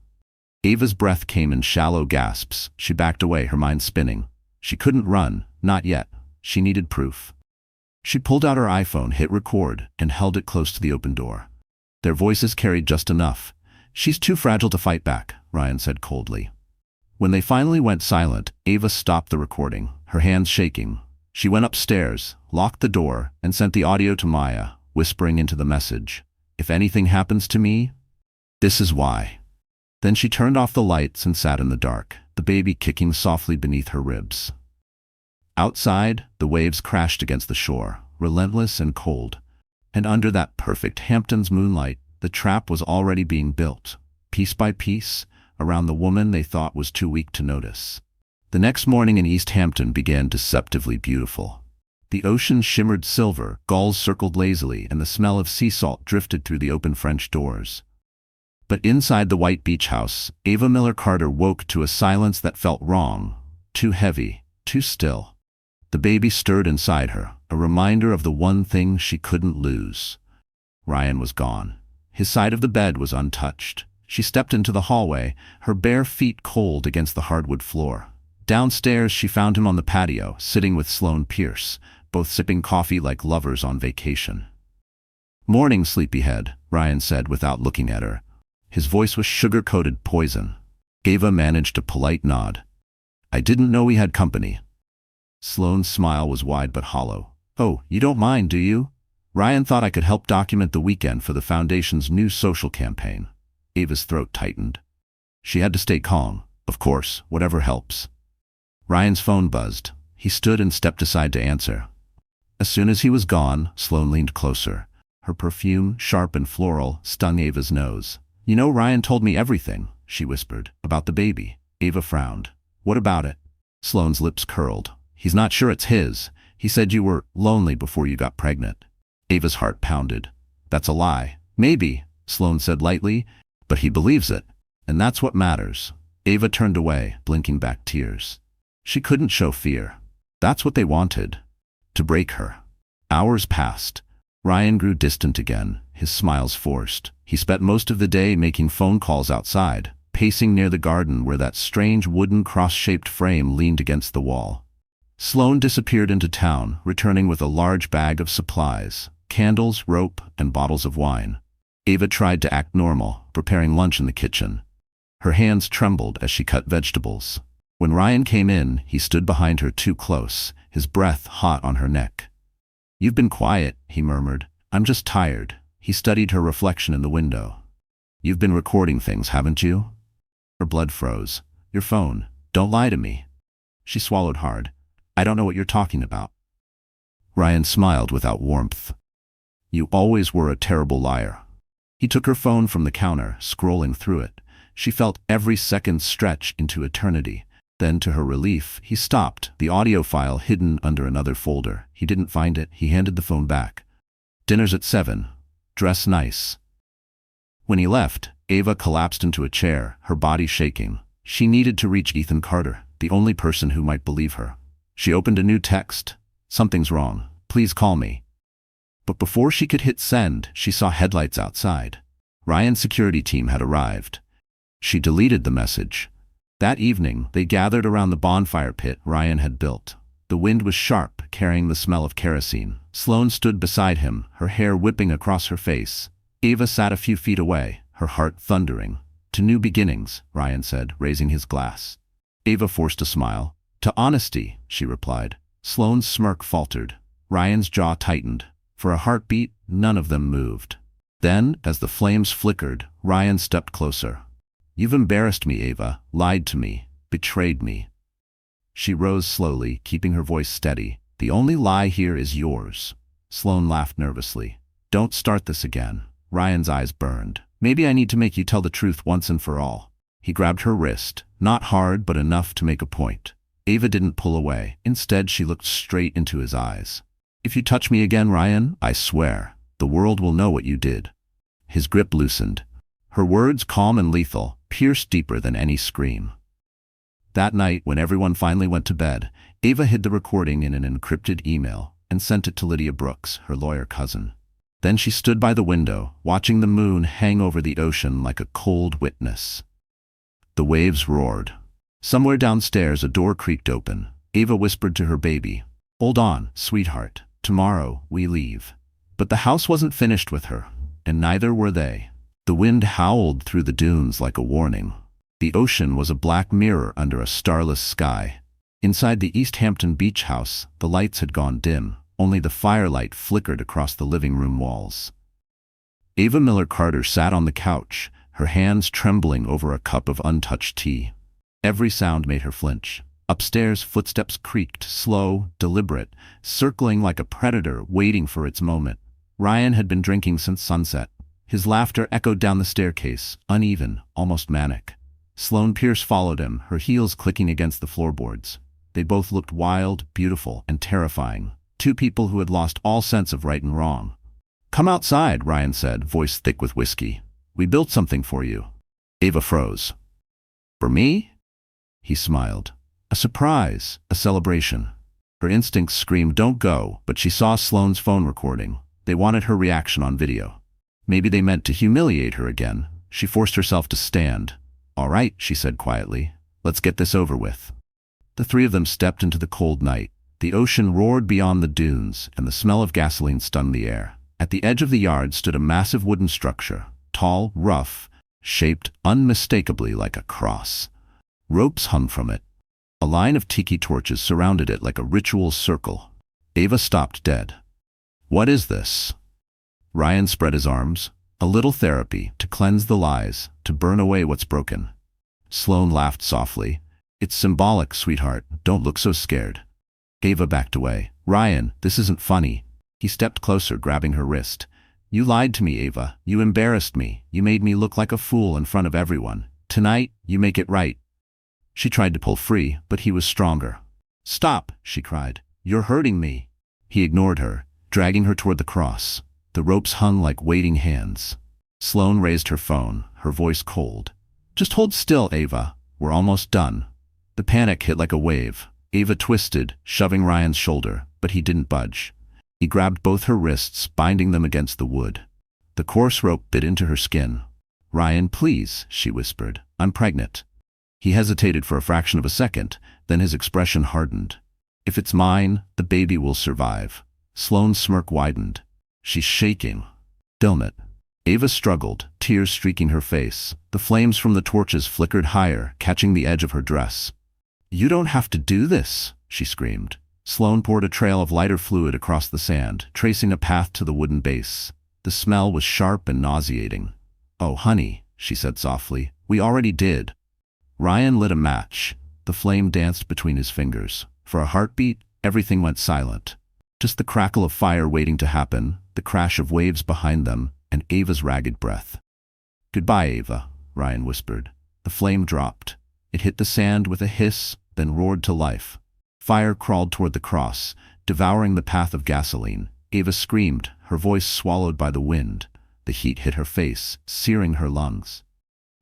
Ava's breath came in shallow gasps. She backed away, her mind spinning. She couldn't run, not yet. She needed proof. She pulled out her iPhone, hit record, and held it close to the open door. Their voices carried just enough. "She's too fragile to fight back," Ryan said coldly. When they finally went silent, Ava stopped the recording, her hands shaking. She went upstairs, locked the door, and sent the audio to Maya, whispering into the message, "If anything happens to me, this is why." Then she turned off the lights and sat in the dark, the baby kicking softly beneath her ribs. Outside, the waves crashed against the shore, relentless and cold. And under that perfect Hamptons moonlight, the trap was already being built, piece by piece, around the woman they thought was too weak to notice. The next morning in East Hampton began deceptively beautiful. The ocean shimmered silver, gulls circled lazily, and the smell of sea salt drifted through the open French doors. But inside the white beach house, Ava Miller Carter woke to a silence that felt wrong, too heavy, too still. The baby stirred inside her, a reminder of the one thing she couldn't lose. Ryan was gone. His side of the bed was untouched. She stepped into the hallway, her bare feet cold against the hardwood floor. Downstairs, she found him on the patio, sitting with Sloane Pierce, both sipping coffee like lovers on vacation. "Morning, sleepyhead," Ryan said without looking at her. His voice was sugar-coated poison. Ava managed a polite nod. "I didn't know we had company." Sloane's smile was wide but hollow. "Oh, you don't mind, do you? Ryan thought I could help document the weekend for the Foundation's new social campaign." Ava's throat tightened. She had to stay calm. Of course, whatever helps. Ryan's phone buzzed. He stood and stepped aside to answer. As soon as he was gone, Sloane leaned closer. Her perfume, sharp and floral, stung Ava's nose. "You know, Ryan told me everything," she whispered, "about the baby." Ava frowned. "What about it?" Sloane's lips curled. "He's not sure it's his. He said you were lonely before you got pregnant." Ava's heart pounded. "That's a lie." "Maybe," Sloane said lightly, "but he believes it. And that's what matters." Ava turned away, blinking back tears. She couldn't show fear. That's what they wanted. To break her. Hours passed. Ryan grew distant again, his smiles forced. He spent most of the day making phone calls outside, pacing near the garden where that strange wooden cross-shaped frame leaned against the wall. Sloane disappeared into town, returning with a large bag of supplies, candles, rope, and bottles of wine. Ava tried to act normal, preparing lunch in the kitchen. Her hands trembled as she cut vegetables. When Ryan came in, he stood behind her too close, his breath hot on her neck. "You've been quiet," he murmured. "I'm just tired." He studied her reflection in the window. "You've been recording things, haven't you?" Her blood froze. "Your phone. Don't lie to me." She swallowed hard. "I don't know what you're talking about." Ryan smiled without warmth. "You always were a terrible liar." He took her phone from the counter, scrolling through it. She felt every second stretch into eternity. Then, to her relief, he stopped, the audio file hidden under another folder. He didn't find it. He handed the phone back. "Dinner's at 7. Dress nice." When he left, Ava collapsed into a chair, her body shaking. She needed to reach Ethan Carter, the only person who might believe her. She opened a new text. "Something's wrong. Please call me." But before she could hit send, she saw headlights outside. Ryan's security team had arrived. She deleted the message. That evening, they gathered around the bonfire pit Ryan had built. The wind was sharp, carrying the smell of kerosene. Sloane stood beside him, her hair whipping across her face. Ava sat a few feet away, her heart thundering. "To new beginnings," Ryan said, raising his glass. Ava forced a smile. "To honesty," she replied. Sloane's smirk faltered. Ryan's jaw tightened. For a heartbeat, none of them moved. Then, as the flames flickered, Ryan stepped closer. "You've embarrassed me, Ava, lied to me, betrayed me." She rose slowly, keeping her voice steady. "The only lie here is yours." Sloane laughed nervously. "Don't start this again." Ryan's eyes burned. "Maybe I need to make you tell the truth once and for all." He grabbed her wrist, not hard but enough to make a point. Ava didn't pull away. Instead, she looked straight into his eyes. "If you touch me again, Ryan, I swear, the world will know what you did." His grip loosened. Her words, calm and lethal, pierced deeper than any scream. That night, when everyone finally went to bed, Ava hid the recording in an encrypted email and sent it to Lydia Brooks, her lawyer cousin. Then she stood by the window, watching the moon hang over the ocean like a cold witness. The waves roared. Somewhere downstairs, a door creaked open. Ava whispered to her baby, "Hold on, sweetheart. Tomorrow, we leave." But the house wasn't finished with her, and neither were they. The wind howled through the dunes like a warning. The ocean was a black mirror under a starless sky. Inside the East Hampton beach house, the lights had gone dim. Only the firelight flickered across the living room walls. Ava Miller Carter sat on the couch, her hands trembling over a cup of untouched tea. Every sound made her flinch. Upstairs, footsteps creaked, slow, deliberate, circling like a predator waiting for its moment. Ryan had been drinking since sunset. His laughter echoed down the staircase, uneven, almost manic. Sloane Pierce followed him, her heels clicking against the floorboards. They both looked wild, beautiful, and terrifying. Two people who had lost all sense of right and wrong. "Come outside," Ryan said, voice thick with whiskey. "We built something for you." Ava froze. "For me?" He smiled. "A surprise, a celebration." Her instincts screamed, "Don't go," but she saw Sloane's phone recording. They wanted her reaction on video. Maybe they meant to humiliate her again. She forced herself to stand. "All right," she said quietly. "Let's get this over with." The three of them stepped into the cold night. The ocean roared beyond the dunes, and the smell of gasoline stunned the air. At the edge of the yard stood a massive wooden structure, tall, rough, shaped unmistakably like a cross. Ropes hung from it. A line of tiki torches surrounded it like a ritual circle. Ava stopped dead. "What is this?" Ryan spread his arms. "A little therapy, to cleanse the lies, to burn away what's broken." Sloane laughed softly. "It's symbolic, sweetheart. Don't look so scared." Ava backed away. "Ryan, this isn't funny." He stepped closer, grabbing her wrist. "You lied to me, Ava. You embarrassed me. You made me look like a fool in front of everyone. Tonight, you make it right." She tried to pull free, but he was stronger. "Stop," she cried. "You're hurting me." He ignored her, dragging her toward the cross. The ropes hung like waiting hands. Sloane raised her phone, her voice cold. "Just hold still, Ava. We're almost done." The panic hit like a wave. Ava twisted, shoving Ryan's shoulder, but he didn't budge. He grabbed both her wrists, binding them against the wood. The coarse rope bit into her skin. "Ryan, please," she whispered. "I'm pregnant." He hesitated for a fraction of a second, then his expression hardened. "If it's mine, the baby will survive." Sloane's smirk widened. "She's shaking." "Film it." Ava struggled, tears streaking her face. The flames from the torches flickered higher, catching the edge of her dress. "You don't have to do this," she screamed. Sloane poured a trail of lighter fluid across the sand, tracing a path to the wooden base. The smell was sharp and nauseating. "Oh, honey," she said softly, "we already did." Ryan lit a match. The flame danced between his fingers. For a heartbeat, everything went silent. Just the crackle of fire waiting to happen, the crash of waves behind them, and Ava's ragged breath. "Goodbye, Ava," Ryan whispered. The flame dropped. It hit the sand with a hiss, then roared to life. Fire crawled toward the cross, devouring the path of gasoline. Ava screamed, her voice swallowed by the wind. The heat hit her face, searing her lungs.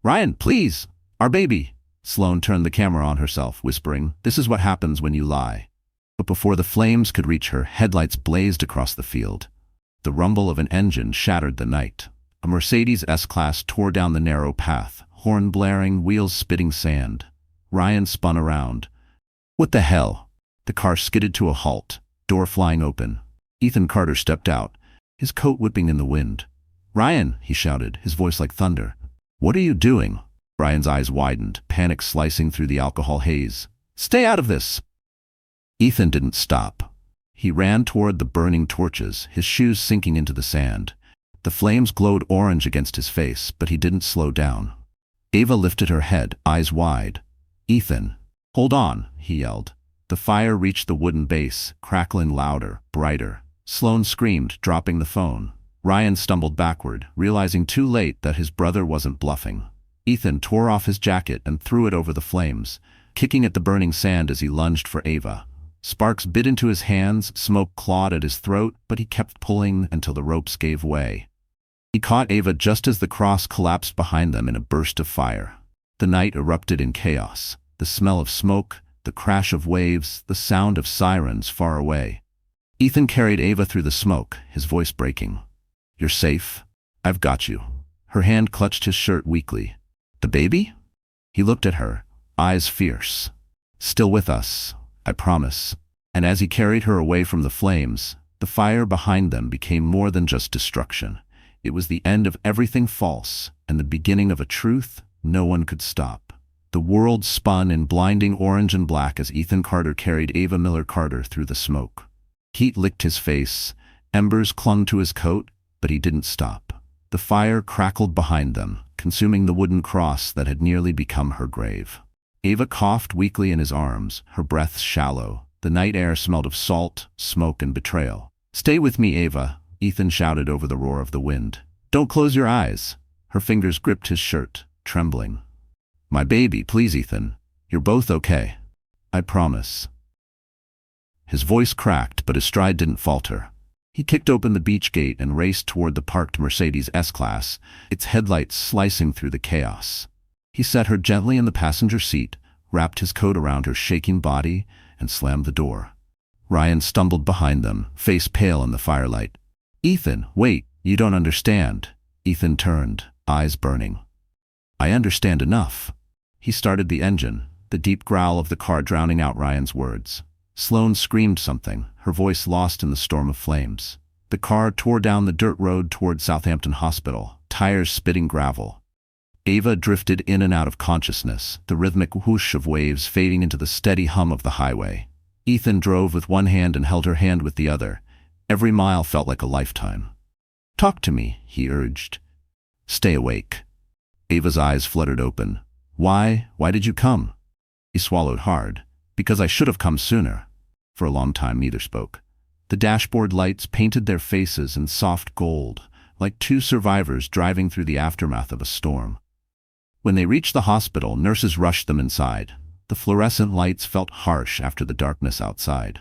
"Ryan, please! Our baby!" Sloane turned the camera on herself, whispering, "This is what happens when you lie." But before the flames could reach her, headlights blazed across the field. The rumble of an engine shattered the night. A Mercedes S-Class tore down the narrow path, horn blaring, wheels spitting sand. Ryan spun around. "What the hell?" The car skidded to a halt, door flying open. Ethan Carter stepped out, his coat whipping in the wind. "Ryan," he shouted, his voice like thunder. "What are you doing?" Ryan's eyes widened, panic slicing through the alcohol haze. "Stay out of this!" Ethan didn't stop. He ran toward the burning torches, his shoes sinking into the sand. The flames glowed orange against his face, but he didn't slow down. Ava lifted her head, eyes wide. "Ethan, hold on," he yelled. The fire reached the wooden base, crackling louder, brighter. Sloane screamed, dropping the phone. Ryan stumbled backward, realizing too late that his brother wasn't bluffing. Ethan tore off his jacket and threw it over the flames, kicking at the burning sand as he lunged for Ava. Sparks bit into his hands, smoke clawed at his throat, but he kept pulling until the ropes gave way. He caught Ava just as the cross collapsed behind them in a burst of fire. The night erupted in chaos. The smell of smoke, the crash of waves, the sound of sirens far away. Ethan carried Ava through the smoke, his voice breaking. "You're safe. I've got you." Her hand clutched his shirt weakly. "The baby?" He looked at her, eyes fierce. "Still with us, I promise." And as he carried her away from the flames, the fire behind them became more than just destruction. It was the end of everything false and the beginning of a truth no one could stop. The world spun in blinding orange and black as Ethan Carter carried Ava Miller Carter through the smoke. Heat licked his face, embers clung to his coat, but he didn't stop. The fire crackled behind them, consuming the wooden cross that had nearly become her grave. Ava coughed weakly in his arms, her breath shallow. The night air smelled of salt, smoke, and betrayal. "Stay with me, Ava," Ethan shouted over the roar of the wind. "Don't close your eyes." Her fingers gripped his shirt, trembling. "My baby, please, Ethan. You're both okay. I promise." His voice cracked, but his stride didn't falter. He kicked open the beach gate and raced toward the parked Mercedes S-Class, its headlights slicing through the chaos. He set her gently in the passenger seat, wrapped his coat around her shaking body, and slammed the door. Ryan stumbled behind them, face pale in the firelight. "Ethan, wait, you don't understand." Ethan turned, eyes burning. "I understand enough." He started the engine, the deep growl of the car drowning out Ryan's words. Sloane screamed something, her voice lost in the storm of flames. The car tore down the dirt road toward Southampton Hospital, tires spitting gravel. Ava drifted in and out of consciousness, the rhythmic whoosh of waves fading into the steady hum of the highway. Ethan drove with one hand and held her hand with the other. Every mile felt like a lifetime. "Talk to me," he urged. "Stay awake." Ava's eyes fluttered open. Why did you come?" He swallowed hard. "Because I should have come sooner." For a long time neither spoke. The dashboard lights painted their faces in soft gold, like two survivors driving through the aftermath of a storm. When they reached the hospital, nurses rushed them inside. The fluorescent lights felt harsh after the darkness outside.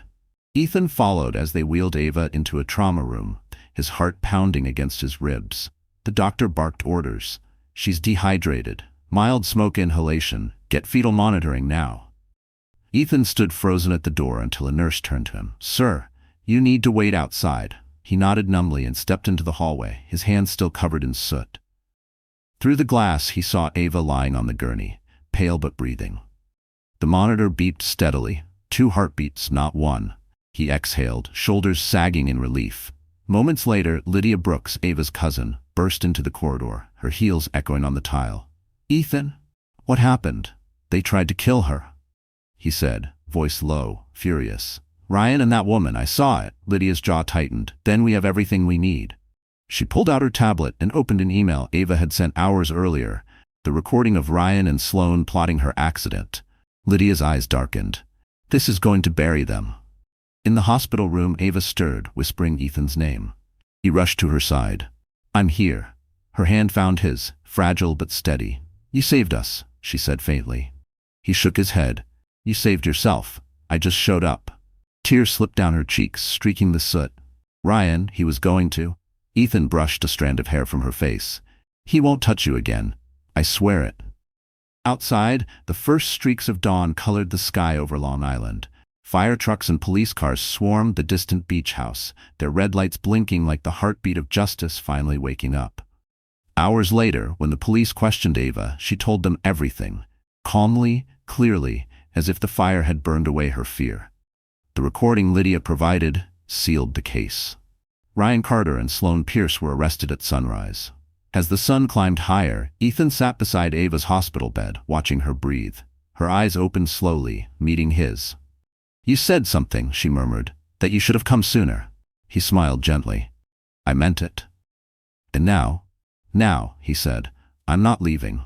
Ethan followed as they wheeled Ava into a trauma room, his heart pounding against his ribs. The doctor barked orders. "She's dehydrated. Mild smoke inhalation. Get fetal monitoring now." Ethan stood frozen at the door until a nurse turned to him. "Sir, you need to wait outside." He nodded numbly and stepped into the hallway, his hands still covered in soot. Through the glass, he saw Ava lying on the gurney, pale but breathing. The monitor beeped steadily, 2 heartbeats, not 1. He exhaled, shoulders sagging in relief. Moments later, Lydia Brooks, Ava's cousin, burst into the corridor, her heels echoing on the tile. "Ethan, what happened?" "They tried to kill her," he said, voice low, furious. "Ryan and that woman, I saw it." Lydia's jaw tightened. "Then we have everything we need." She pulled out her tablet and opened an email Ava had sent hours earlier, the recording of Ryan and Sloane plotting her accident. Lydia's eyes darkened. "This is going to bury them." In the hospital room, Ava stirred, whispering Ethan's name. He rushed to her side. "I'm here." Her hand found his, fragile but steady. "You saved us," she said faintly. He shook his head. "You saved yourself. I just showed up." Tears slipped down her cheeks, streaking the soot. "Ryan, he was going to." Ethan brushed a strand of hair from her face. "He won't touch you again. I swear it." Outside, the first streaks of dawn colored the sky over Long Island. Fire trucks and police cars swarmed the distant beach house, their red lights blinking like the heartbeat of justice finally waking up. Hours later, when the police questioned Ava, she told them everything, calmly, clearly, as if the fire had burned away her fear. The recording Lydia provided sealed the case. Ryan Carter and Sloane Pierce were arrested at sunrise. As the sun climbed higher, Ethan sat beside Ava's hospital bed, watching her breathe. Her eyes opened slowly, meeting his. "You said something," she murmured, "that you should have come sooner." He smiled gently. "I meant it." "And now?" "Now," he said, "I'm not leaving."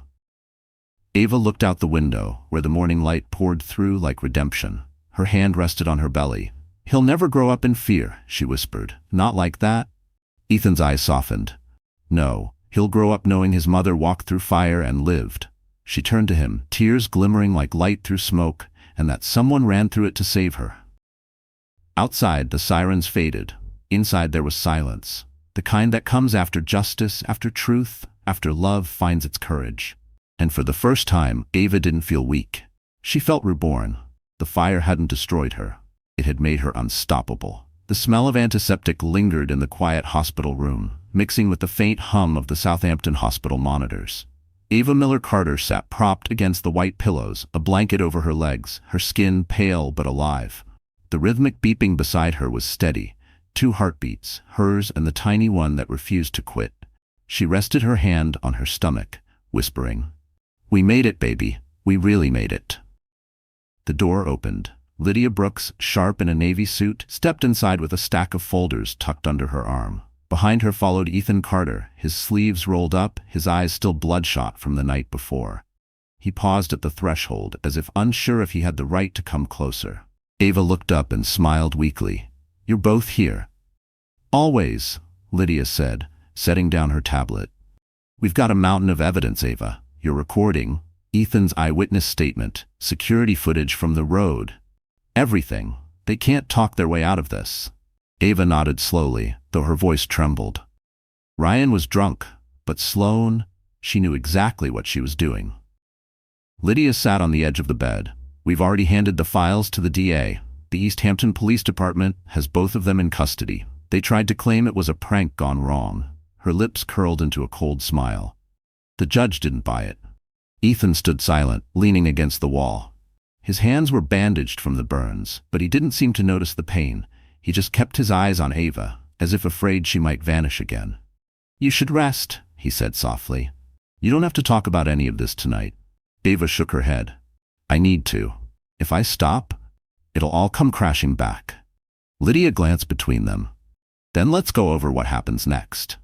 Ava looked out the window, where the morning light poured through like redemption. Her hand rested on her belly. "He'll never grow up in fear," she whispered. "Not like that." Ethan's eyes softened. "No, he'll grow up knowing his mother walked through fire and lived." She turned to him, tears glimmering like light through smoke, and that someone ran through it to save her. Outside, the sirens faded. Inside there was silence, the kind that comes after justice, after truth, after love finds its courage. And for the first time, Ava didn't feel weak. She felt reborn. The fire hadn't destroyed her. It had made her unstoppable. The smell of antiseptic lingered in the quiet hospital room, mixing with the faint hum of the Southampton hospital monitors. Ava Miller Carter sat propped against the white pillows, a blanket over her legs, her skin pale but alive. The rhythmic beeping beside her was steady, 2 heartbeats, hers and the tiny one that refused to quit. She rested her hand on her stomach, whispering, "We made it, baby. We really made it." The door opened. Lydia Brooks, sharp in a navy suit, stepped inside with a stack of folders tucked under her arm. Behind her followed Ethan Carter, his sleeves rolled up, his eyes still bloodshot from the night before. He paused at the threshold, as if unsure if he had the right to come closer. Ava looked up and smiled weakly. "You're both here." "Always," Lydia said, setting down her tablet. "We've got a mountain of evidence, Ava. Your recording, Ethan's eyewitness statement, security footage from the road. Everything. They can't talk their way out of this." Ava nodded slowly, though her voice trembled. Ryan was drunk, but Sloane, she knew exactly what she was doing. Lydia sat on the edge of the bed. "We've already handed the files to the DA. The East Hampton Police Department has both of them in custody. They tried to claim it was a prank gone wrong." Her lips curled into a cold smile. The judge didn't buy it. Ethan stood silent, leaning against the wall. His hands were bandaged from the burns, but he didn't seem to notice the pain. He just kept his eyes on Ava, as if afraid she might vanish again. "You should rest," he said softly. "You don't have to talk about any of this tonight." Ava shook her head. "I need to. If I stop, it'll all come crashing back." Lydia glanced between them. "Then let's go over what happens next."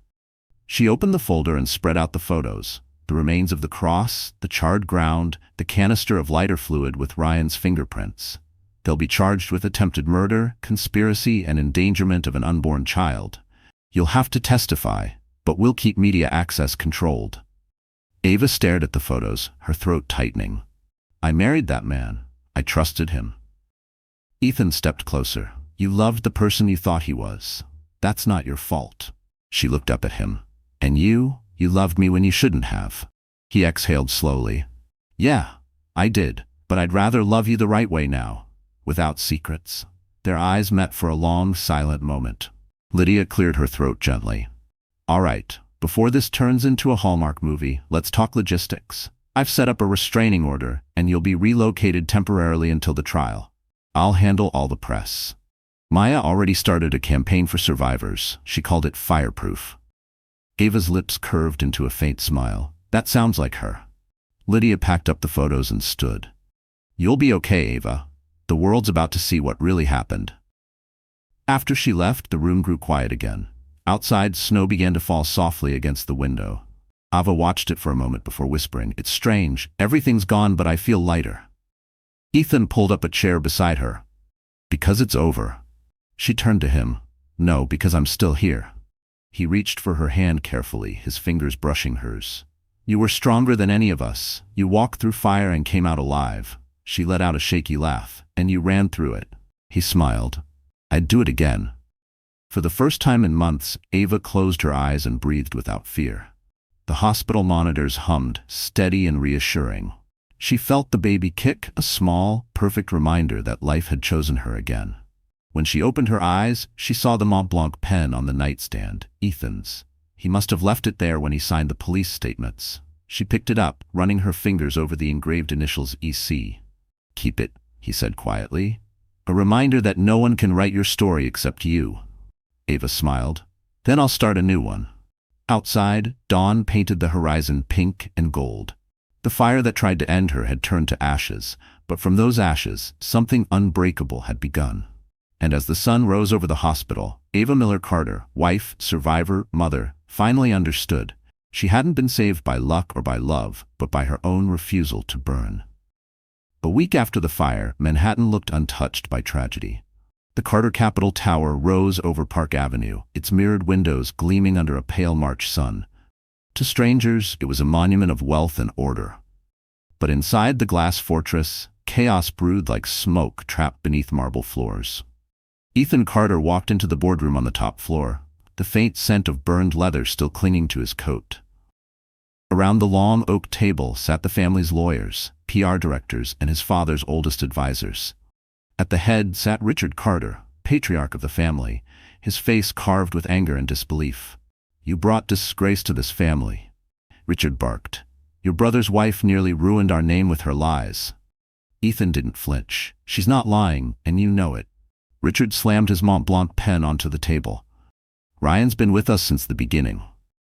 She opened the folder and spread out the photos. The remains of the cross, the charred ground, the canister of lighter fluid with Ryan's fingerprints. They'll be charged with attempted murder, conspiracy, and endangerment of an unborn child. You'll have to testify, but we'll keep media access controlled. Ava stared at the photos, her throat tightening. "I married that man. I trusted him." Ethan stepped closer. "You loved the person you thought he was. That's not your fault." She looked up at him. "And you loved me when you shouldn't have." He exhaled slowly. "Yeah, I did, but I'd rather love you the right way now, without secrets." Their eyes met for a long, silent moment. Lydia cleared her throat gently. "All right, before this turns into a Hallmark movie, let's talk logistics. I've set up a restraining order, and you'll be relocated temporarily until the trial. I'll handle all the press." Maya already started a campaign for survivors. She called it Fireproof. Ava's lips curved into a faint smile. "That sounds like her." Lydia packed up the photos and stood. "You'll be okay, Ava. The world's about to see what really happened." After she left, the room grew quiet again. Outside, snow began to fall softly against the window. Ava watched it for a moment before whispering, "It's strange. Everything's gone, but I feel lighter." Ethan pulled up a chair beside her. "Because it's over." She turned to him. "No, because I'm still here." He reached for her hand carefully, his fingers brushing hers. "You were stronger than any of us. You walked through fire and came out alive." She let out a shaky laugh. "And you ran through it." He smiled. "I'd do it again." For the first time in months, Ava closed her eyes and breathed without fear. The hospital monitors hummed, steady and reassuring. She felt the baby kick, a small, perfect reminder that life had chosen her again. When she opened her eyes, she saw the Mont Blanc pen on the nightstand, Ethan's. He must have left it there when he signed the police statements. She picked it up, running her fingers over the engraved initials EC. "Keep it," he said quietly. "A reminder that no one can write your story except you." Ava smiled. "Then I'll start a new one." Outside, dawn painted the horizon pink and gold. The fire that tried to end her had turned to ashes, but from those ashes, something unbreakable had begun. And as the sun rose over the hospital, Ava Miller Carter, wife, survivor, mother, finally understood. She hadn't been saved by luck or by love, but by her own refusal to burn. A week after the fire, Manhattan looked untouched by tragedy. The Carter Capitol Tower rose over Park Avenue, its mirrored windows gleaming under a pale March sun. To strangers, it was a monument of wealth and order. But inside the glass fortress, chaos brewed like smoke trapped beneath marble floors. Ethan Carter walked into the boardroom on the top floor, the faint scent of burned leather still clinging to his coat. Around the long oak table sat the family's lawyers, PR directors, and his father's oldest advisors. At the head sat Richard Carter, patriarch of the family, his face carved with anger and disbelief. "You brought disgrace to this family," Richard barked. "Your brother's wife nearly ruined our name with her lies." Ethan didn't flinch. "She's not lying, and you know it." Richard slammed his Mont Blanc pen onto the table. "Ryan's been with us since the beginning.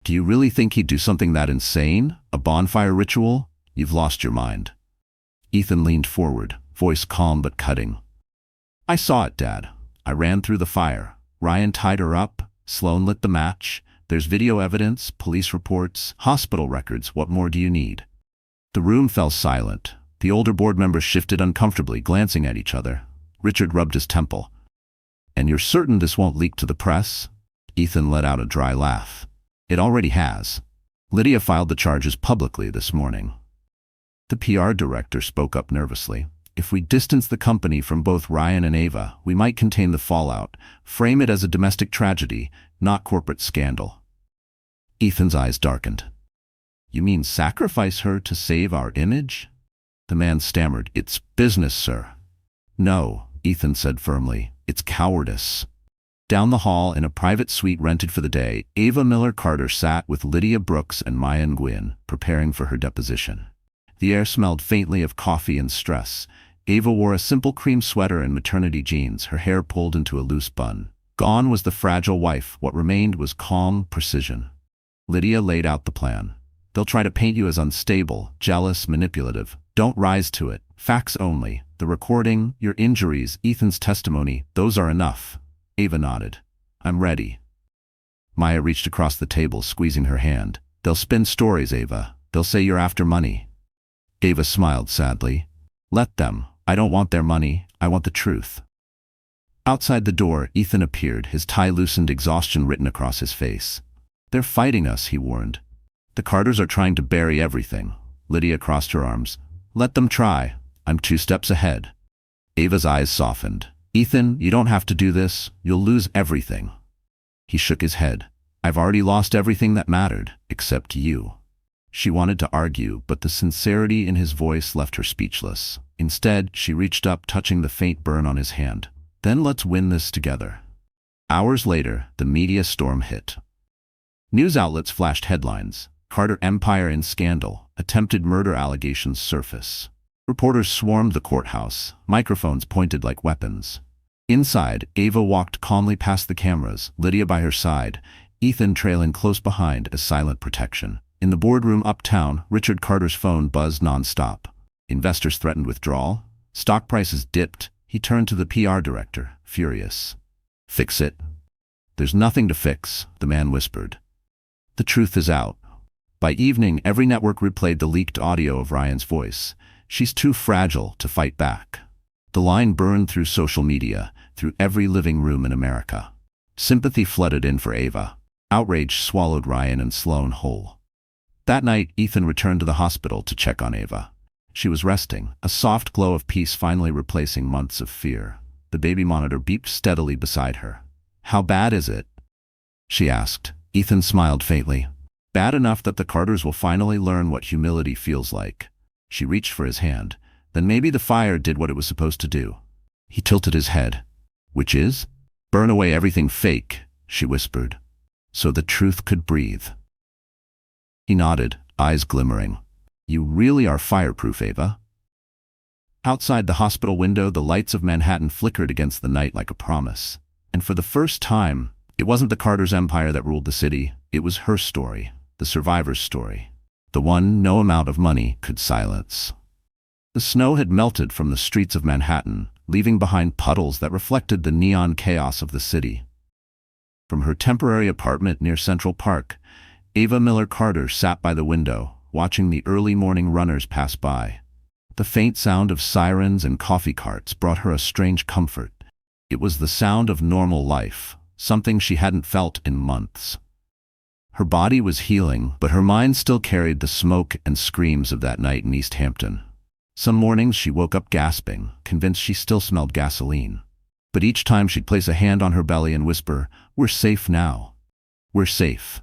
Do you really think he'd do something that insane? A bonfire ritual? You've lost your mind." Ethan leaned forward, voice calm but cutting. "I saw it, Dad. I ran through the fire. Ryan tied her up. Sloane lit the match. There's video evidence, police reports, hospital records. What more do you need?" The room fell silent. The older board members shifted uncomfortably, glancing at each other. Richard rubbed his temple. "And you're certain this won't leak to the press?" Ethan let out a dry laugh. "It already has. Lydia filed the charges publicly this morning." The PR director spoke up nervously. "If we distance the company from both Ryan and Ava, we might contain the fallout, frame it as a domestic tragedy, not corporate scandal." Ethan's eyes darkened. "You mean sacrifice her to save our image?" The man stammered. "It's business, sir." "No," Ethan said firmly. "It's cowardice." Down the hall, in a private suite rented for the day, Ava Miller Carter sat with Lydia Brooks and Maya Nguyen, preparing for her deposition. The air smelled faintly of coffee and stress. Ava wore a simple cream sweater and maternity jeans, her hair pulled into a loose bun. Gone was the fragile wife. What remained was calm precision. Lydia laid out the plan. "They'll try to paint you as unstable, jealous, manipulative. Don't rise to it. Facts only. The recording, your injuries, Ethan's testimony, those are enough." Ava nodded. "I'm ready." Maya reached across the table, squeezing her hand. "They'll spin stories, Ava. They'll say you're after money." Ava smiled sadly. "Let them. I don't want their money. I want the truth." Outside the door, Ethan appeared, his tie loosened, exhaustion written across his face. "They're fighting us," he warned. "The Carters are trying to bury everything." Lydia crossed her arms. "Let them try. I'm 2 steps ahead." Ava's eyes softened. "Ethan, you don't have to do this. You'll lose everything." He shook his head. "I've already lost everything that mattered, except you." She wanted to argue, but the sincerity in his voice left her speechless. Instead, she reached up, touching the faint burn on his hand. "Then let's win this together." Hours later, the media storm hit. News outlets flashed headlines. Carter Empire in scandal. Attempted murder allegations surface. Reporters swarmed the courthouse, microphones pointed like weapons. Inside, Ava walked calmly past the cameras, Lydia by her side, Ethan trailing close behind as silent protection. In the boardroom uptown, Richard Carter's phone buzzed nonstop. Investors threatened withdrawal. Stock prices dipped. He turned to the PR director, furious. "Fix it." "There's nothing to fix," the man whispered. "The truth is out." By evening, every network replayed the leaked audio of Ryan's voice. "She's too fragile to fight back." The line burned through social media, through every living room in America. Sympathy flooded in for Ava. Outrage swallowed Ryan and Sloan whole. That night, Ethan returned to the hospital to check on Ava. She was resting, a soft glow of peace finally replacing months of fear. The baby monitor beeped steadily beside her. "How bad is it?" she asked. Ethan smiled faintly. "Bad enough that the Carters will finally learn what humility feels like." She reached for his hand. "Then maybe the fire did what it was supposed to do." He tilted his head. "Which is?" "Burn away everything fake," she whispered, "so the truth could breathe." He nodded, eyes glimmering. "You really are fireproof, Ava." Outside the hospital window, the lights of Manhattan flickered against the night like a promise. And for the first time, it wasn't the Carters' empire that ruled the city. It was her story, the survivor's story. The one no amount of money could silence. The snow had melted from the streets of Manhattan, leaving behind puddles that reflected the neon chaos of the city. From her temporary apartment near Central Park, Ava Miller Carter sat by the window, watching the early morning runners pass by. The faint sound of sirens and coffee carts brought her a strange comfort. It was the sound of normal life, something she hadn't felt in months. Her body was healing, but her mind still carried the smoke and screams of that night in East Hampton. Some mornings she woke up gasping, convinced she still smelled gasoline. But each time she'd place a hand on her belly and whisper, "We're safe now. We're safe."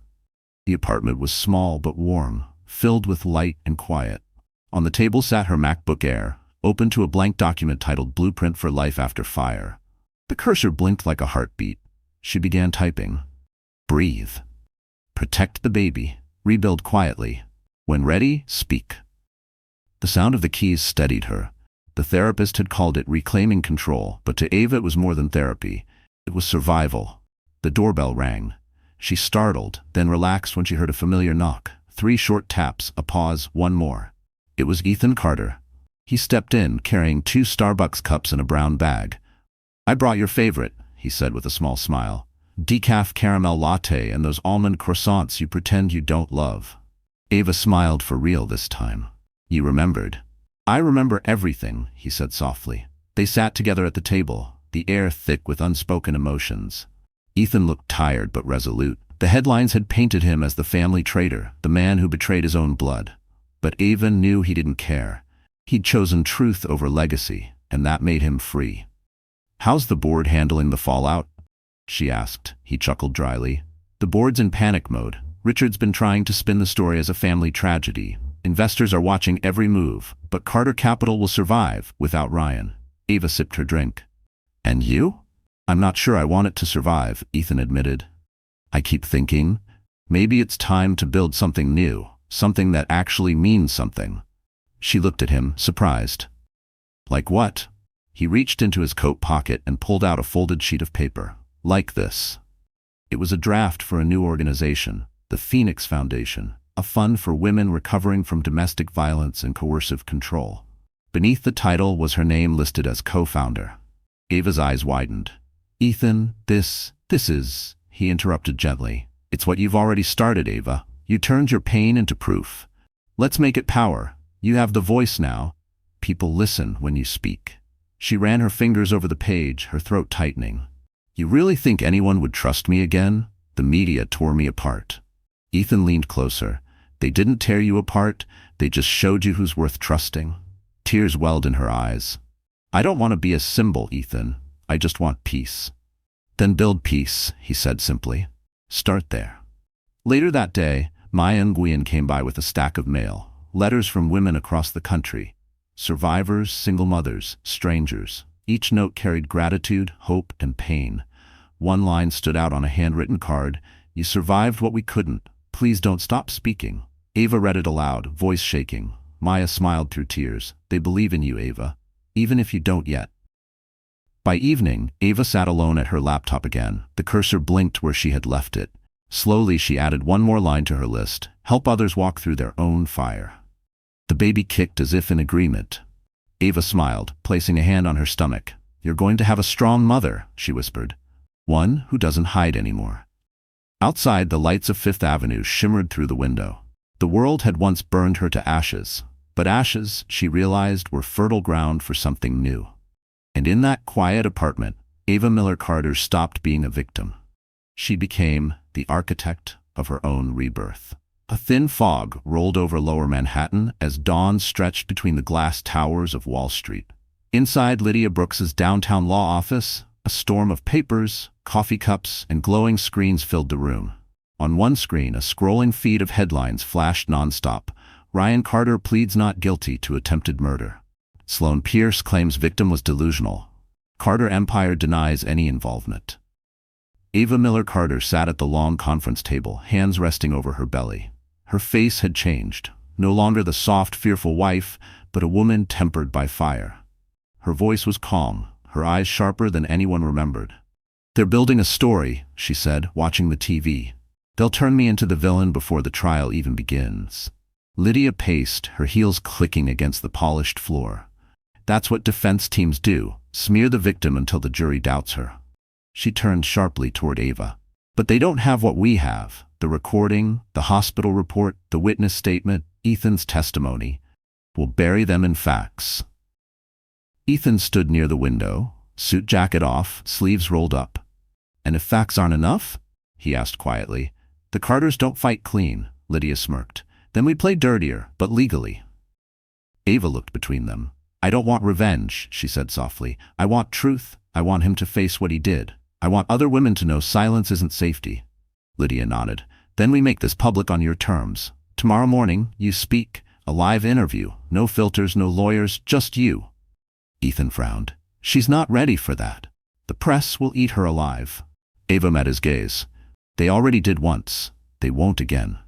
The apartment was small but warm, filled with light and quiet. On the table sat her MacBook Air, open to a blank document titled Blueprint for Life After Fire. The cursor blinked like a heartbeat. She began typing. "Breathe. Protect the baby. Rebuild quietly. When ready, speak." The sound of the keys steadied her. The therapist had called it reclaiming control, but to Ava it was more than therapy. It was survival. The doorbell rang. She startled, then relaxed when she heard a familiar knock. 3 short taps, a pause, one more. It was Ethan Carter. He stepped in, carrying 2 Starbucks cups in a brown bag. "I brought your favorite," he said with a small smile. "Decaf caramel latte and those almond croissants you pretend you don't love." Ava smiled for real this time. You remembered. I remember everything, he said softly. They sat together at the table, the air thick with unspoken emotions. Ethan looked tired but resolute. The headlines had painted him as the family traitor, the man who betrayed his own blood. But Ava knew he didn't care. He'd chosen truth over legacy, and that made him free. How's the board handling the fallout? She asked. He chuckled dryly. The board's in panic mode. Richard's been trying to spin the story as a family tragedy. Investors are watching every move, but Carter Capital will survive without Ryan. Ava sipped her drink. And you? I'm not sure I want it to survive, Ethan admitted. I keep thinking, maybe it's time to build something new, something that actually means something. She looked at him, surprised. Like what? He reached into his coat pocket and pulled out a folded sheet of paper. Like this. It was a draft for a new organization, the Phoenix Foundation, a fund for women recovering from domestic violence and coercive control. Beneath the title was her name listed as co-founder. Ava's eyes widened. Ethan, this is, he interrupted gently. It's what you've already started, Ava. You turned your pain into proof. Let's make it power. You have the voice now. People listen when you speak. She ran her fingers over the page, her throat tightening. You really think anyone would trust me again? The media tore me apart. Ethan leaned closer. They didn't tear you apart, they just showed you who's worth trusting. Tears welled in her eyes. I don't want to be a symbol, Ethan. I just want peace. Then build peace, he said simply. Start there. Later that day, Maya Nguyen came by with a stack of mail, letters from women across the country. Survivors, single mothers, strangers. Each note carried gratitude, hope, and pain. One line stood out on a handwritten card. You survived what we couldn't. Please don't stop speaking. Ava read it aloud, voice shaking. Maya smiled through tears. They believe in you, Ava. Even if you don't yet. By evening, Ava sat alone at her laptop again. The cursor blinked where she had left it. Slowly, she added one more line to her list. Help others walk through their own fire. The baby kicked as if in agreement. Ava smiled, placing a hand on her stomach. You're going to have a strong mother, she whispered. One who doesn't hide anymore. Outside, the lights of Fifth Avenue shimmered through the window. The world had once burned her to ashes, but ashes, she realized, were fertile ground for something new. And in that quiet apartment, Ava Miller Carter stopped being a victim. She became the architect of her own rebirth. A thin fog rolled over lower Manhattan as dawn stretched between the glass towers of Wall Street. Inside Lydia Brooks's downtown law office, a storm of papers, coffee cups, and glowing screens filled the room. On one screen, a scrolling feed of headlines flashed nonstop. Ryan Carter pleads not guilty to attempted murder. Sloan Pierce claims victim was delusional. Carter Empire denies any involvement. Ava Miller Carter sat at the long conference table, hands resting over her belly. Her face had changed. No longer the soft, fearful wife, but a woman tempered by fire. Her voice was calm, her eyes sharper than anyone remembered. They're building a story, she said, watching the TV. They'll turn me into the villain before the trial even begins. Lydia paced, her heels clicking against the polished floor. That's what defense teams do, smear the victim until the jury doubts her. She turned sharply toward Ava. But they don't have what we have. The recording, the hospital report, the witness statement, Ethan's testimony. We'll bury them in facts. Ethan stood near the window, suit jacket off, sleeves rolled up. And if facts aren't enough? He asked quietly. The Carters don't fight clean, Lydia smirked. Then we play dirtier, but legally. Ava looked between them. I don't want revenge, she said softly. I want truth. I want him to face what he did. I want other women to know silence isn't safety. Lydia nodded. Then we make this public on your terms. Tomorrow morning, you speak. A live interview. No filters, no lawyers, just you. Ethan frowned. She's not ready for that. The press will eat her alive. Ava met his gaze. They already did once. They won't again.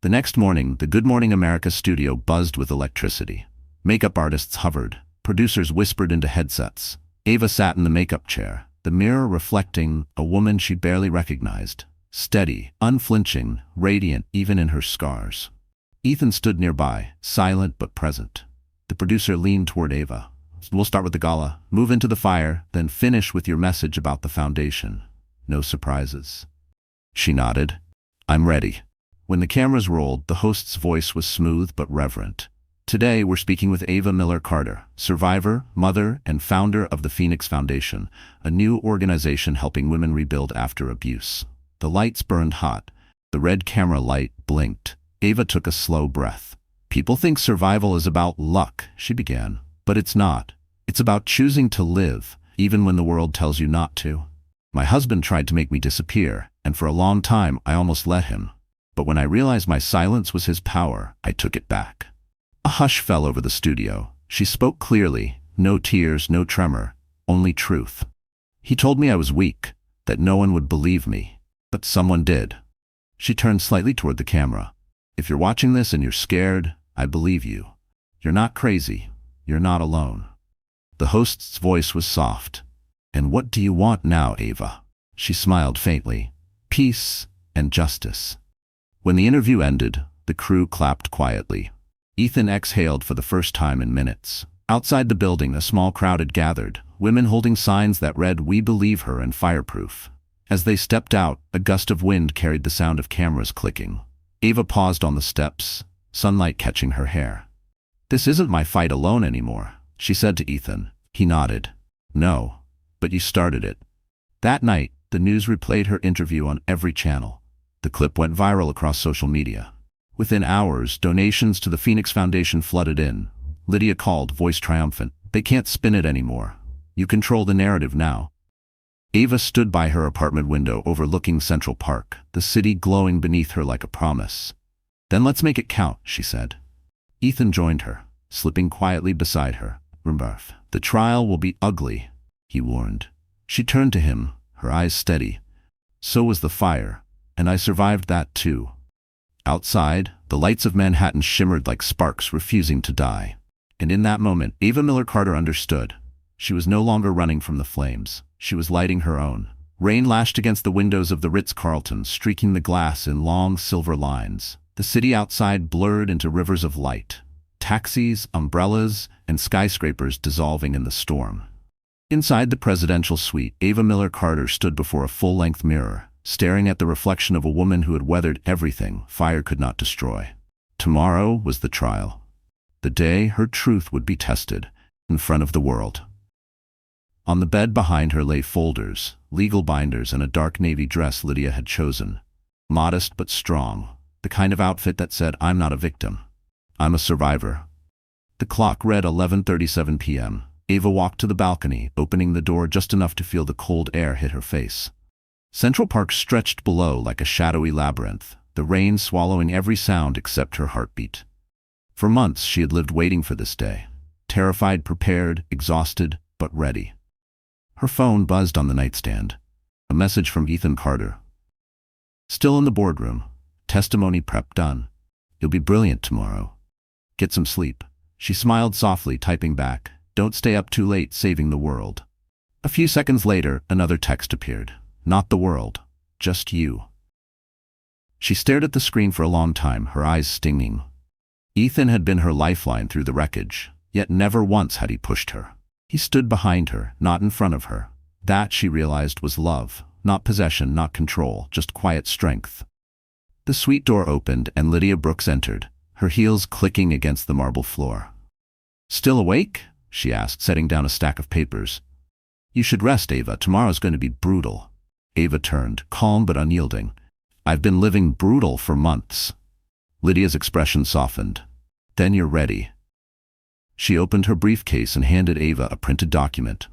The next morning, the Good Morning America studio buzzed with electricity. Makeup artists hovered. Producers whispered into headsets. Ava sat in the makeup chair, the mirror reflecting a woman she barely recognized. Steady, unflinching, radiant even in her scars. Ethan stood nearby, silent but present. The producer leaned toward Ava. We'll start with the gala, move into the fire, then finish with your message about the foundation. No surprises. She nodded. I'm ready. When the cameras rolled, the host's voice was smooth but reverent. Today, we're speaking with Ava Miller Carter, survivor, mother, and founder of the Phoenix Foundation, a new organization helping women rebuild after abuse. The lights burned hot. The red camera light blinked. Ava took a slow breath. People think survival is about luck, she began. But it's not. It's about choosing to live, even when the world tells you not to. My husband tried to make me disappear, and for a long time I almost let him. But when I realized my silence was his power, I took it back. A hush fell over the studio. She spoke clearly, no tears, no tremor, only truth. He told me I was weak, that no one would believe me, but someone did. She turned slightly toward the camera. If you're watching this and you're scared, I believe you. You're not crazy. You're not alone. The host's voice was soft. And what do you want now, Ava? She smiled faintly. Peace and justice. When the interview ended, the crew clapped quietly. Ethan exhaled for the first time in minutes. Outside the building, a small crowd had gathered, women holding signs that read, "We believe her," and "Fireproof." As they stepped out, a gust of wind carried the sound of cameras clicking. Ava paused on the steps, sunlight catching her hair. "This isn't my fight alone anymore," she said to Ethan. He nodded. "No, but you started it." That night, the news replayed her interview on every channel. The clip went viral across social media. Within hours, donations to the Phoenix Foundation flooded in. Lydia called, voice triumphant. "They can't spin it anymore. You control the narrative now." Ava stood by her apartment window overlooking Central Park, the city glowing beneath her like a promise. "Then let's make it count," she said. Ethan joined her, slipping quietly beside her. "Remember, the trial will be ugly," he warned. She turned to him, her eyes steady. "So was the fire, and I survived that too." Outside, the lights of Manhattan shimmered like sparks refusing to die. And in that moment, Ava Miller Carter understood. She was no longer running from the flames. She was lighting her own. Rain lashed against the windows of the Ritz-Carlton, streaking the glass in long silver lines. The city outside blurred into rivers of light. Taxis, umbrellas, and skyscrapers dissolving in the storm. Inside the presidential suite, Ava Miller Carter stood before a full-length mirror, staring at the reflection of a woman who had weathered everything fire could not destroy. Tomorrow was the trial. The day her truth would be tested in front of the world. On the bed behind her lay folders, legal binders, and a dark navy dress Lydia had chosen. Modest but strong, the kind of outfit that said, "I'm not a victim. I'm a survivor." The clock read 11:37 p.m. Ava walked to the balcony, opening the door just enough to feel the cold air hit her face. Central Park stretched below like a shadowy labyrinth, the rain swallowing every sound except her heartbeat. For months she had lived waiting for this day, terrified, prepared, exhausted, but ready. Her phone buzzed on the nightstand. A message from Ethan Carter. "Still in the boardroom. Testimony prep done. You'll be brilliant tomorrow. Get some sleep." She smiled softly, typing back, "Don't stay up too late saving the world." A few seconds later, another text appeared. "Not the world, just you." She stared at the screen for a long time, her eyes stinging. Ethan had been her lifeline through the wreckage, yet never once had he pushed her. He stood behind her, not in front of her. That, she realized, was love. Not possession, not control, just quiet strength. The suite door opened and Lydia Brooks entered, her heels clicking against the marble floor. "Still awake?" she asked, setting down a stack of papers. "You should rest, Ava. Tomorrow's going to be brutal." Ava turned, calm but unyielding. "I've been living brutal for months." Lydia's expression softened. "Then you're ready." She opened her briefcase and handed Ava a printed document.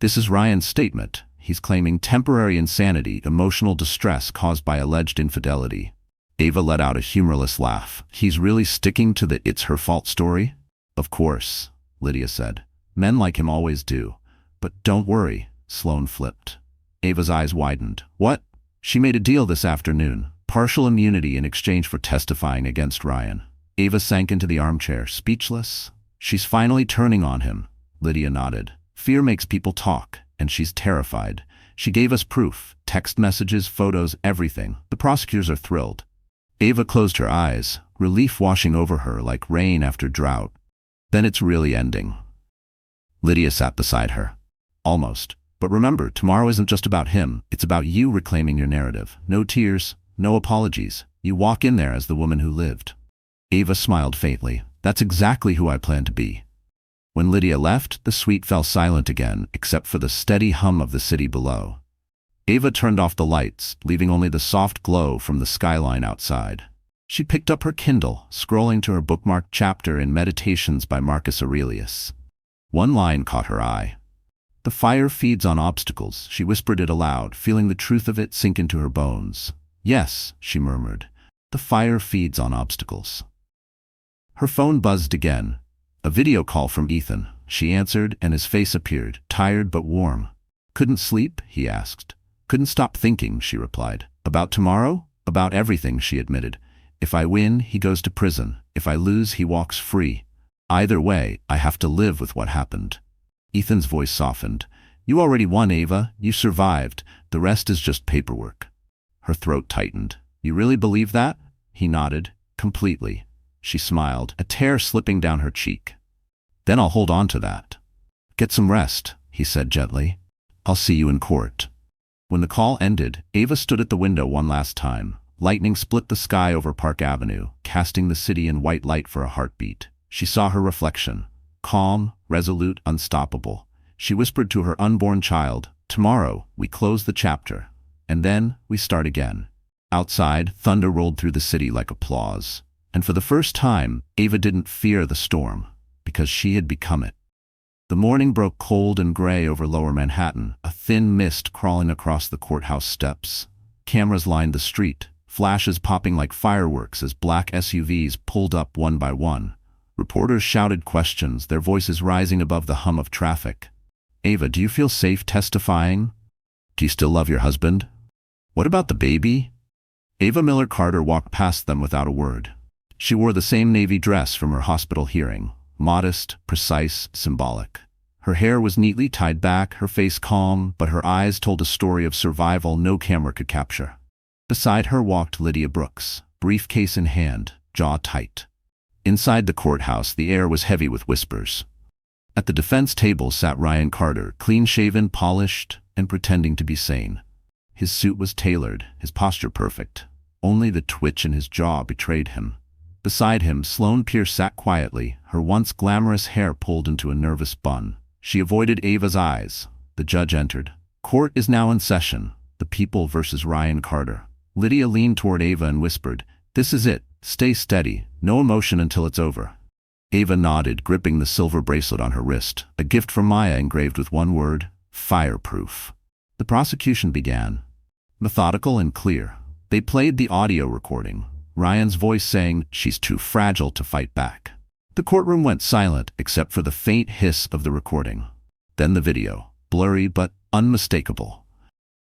"This is Ryan's statement. He's claiming temporary insanity, emotional distress caused by alleged infidelity." Ava let out a humorless laugh. "He's really sticking to the 'it's her fault' story?" "Of course," Lydia said. "Men like him always do. But don't worry," Sloan flipped. Ava's eyes widened. "What?" "She made a deal this afternoon. Partial immunity in exchange for testifying against Ryan." Ava sank into the armchair, speechless. "She's finally turning on him," Lydia nodded. "Fear makes people talk, and she's terrified. She gave us proof, text messages, photos, everything. The prosecutors are thrilled." Ava closed her eyes, relief washing over her like rain after drought. "Then it's really ending." Lydia sat beside her. "Almost. But remember, tomorrow isn't just about him. It's about you reclaiming your narrative. No tears, no apologies. You walk in there as the woman who lived." Ava smiled faintly. That's exactly who I plan to be. When Lydia left, the suite fell silent again, except for the steady hum of the city below. Ava turned off the lights, leaving only the soft glow from the skyline outside. She picked up her Kindle, scrolling to her bookmarked chapter in Meditations by Marcus Aurelius. One line caught her eye. "The fire feeds on obstacles," she whispered it aloud, feeling the truth of it sink into her bones. "Yes," she murmured, "the fire feeds on obstacles." Her phone buzzed again. A video call from Ethan. She answered, and his face appeared, tired but warm. "Couldn't sleep?" he asked. "Couldn't stop thinking," she replied. "About tomorrow?" "About everything," she admitted. "If I win, he goes to prison. If I lose, he walks free. Either way, I have to live with what happened." Ethan's voice softened. "You already won, Ava. You survived. The rest is just paperwork." Her throat tightened. "You really believe that?" He nodded. "Completely." She smiled, a tear slipping down her cheek. "Then I'll hold on to that." "Get some rest," he said gently. "I'll see you in court." When the call ended, Ava stood at the window one last time. Lightning split the sky over Park Avenue, casting the city in white light for a heartbeat. She saw her reflection. Calm, resolute, unstoppable. She whispered to her unborn child, "Tomorrow, we close the chapter. And then, we start again." Outside, thunder rolled through the city like applause. And for the first time, Ava didn't fear the storm, because she had become it. The morning broke cold and gray over lower Manhattan, a thin mist crawling across the courthouse steps. Cameras lined the street, flashes popping like fireworks as black SUVs pulled up one by one. Reporters shouted questions, their voices rising above the hum of traffic. "Ava, do you feel safe testifying? Do you still love your husband? What about the baby?" Ava Miller Carter walked past them without a word. She wore the same navy dress from her hospital hearing, modest, precise, symbolic. Her hair was neatly tied back, her face calm, but her eyes told a story of survival no camera could capture. Beside her walked Lydia Brooks, briefcase in hand, jaw tight. Inside the courthouse, the air was heavy with whispers. At the defense table sat Ryan Carter, clean-shaven, polished, and pretending to be sane. His suit was tailored, his posture perfect. Only the twitch in his jaw betrayed him. Beside him, Sloane Pierce sat quietly, her once glamorous hair pulled into a nervous bun. She avoided Ava's eyes. The judge entered. "Court is now in session. The People versus Ryan Carter." Lydia leaned toward Ava and whispered, "This is it. Stay steady. No emotion until it's over." Ava nodded, gripping the silver bracelet on her wrist, a gift from Maya engraved with one word, fireproof. The prosecution began. Methodical and clear. They played the audio recording, Ryan's voice saying, "She's too fragile to fight back." The courtroom went silent except for the faint hiss of the recording. Then the video, blurry but unmistakable.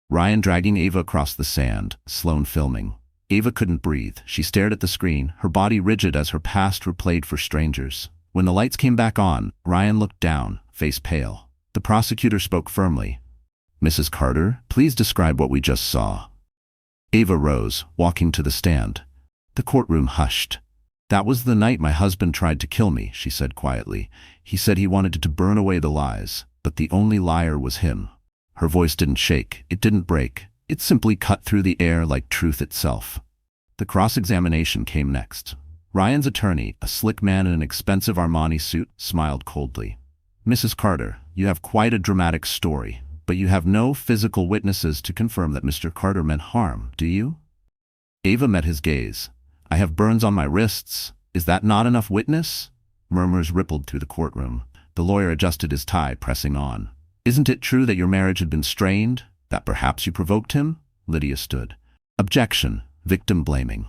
Ryan dragging Ava across the sand, Sloane filming. Ava couldn't breathe. She stared at the screen, her body rigid as her past replayed for strangers. When the lights came back on, Ryan looked down, face pale. The prosecutor spoke firmly. "Mrs. Carter, please describe what we just saw." Ava rose, walking to the stand. The courtroom hushed. "That was the night my husband tried to kill me," she said quietly. "He said he wanted to burn away the lies, but the only liar was him." Her voice didn't shake, it didn't break. It simply cut through the air like truth itself. The cross-examination came next. Ryan's attorney, a slick man in an expensive Armani suit, smiled coldly. "Mrs. Carter, you have quite a dramatic story, but you have no physical witnesses to confirm that Mr. Carter meant harm, do you?" Ava met his gaze. "I have burns on my wrists. Is that not enough witness?" Murmurs rippled through the courtroom. The lawyer adjusted his tie, pressing on. "Isn't it true that your marriage had been strained? That perhaps you provoked him?" Lydia stood. "Objection. Victim blaming."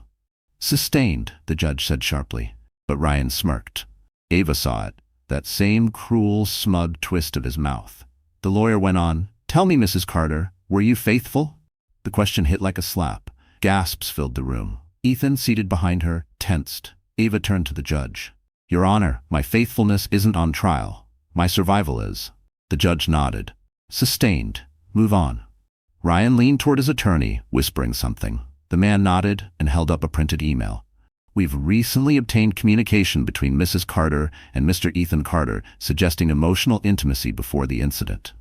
"Sustained," the judge said sharply. But Ryan smirked. Ava saw it, that same cruel, smug twist of his mouth. The lawyer went on, "Tell me, Mrs. Carter, were you faithful?" The question hit like a slap. Gasps filled the room. Ethan, seated behind her, tensed. Ava turned to the judge. "Your Honor, my faithfulness isn't on trial. My survival is." The judge nodded. "Sustained. Move on." Ryan leaned toward his attorney, whispering something. The man nodded and held up a printed email. "We've recently obtained communication between Mrs. Carter and Mr. Ethan Carter, suggesting emotional intimacy before the incident."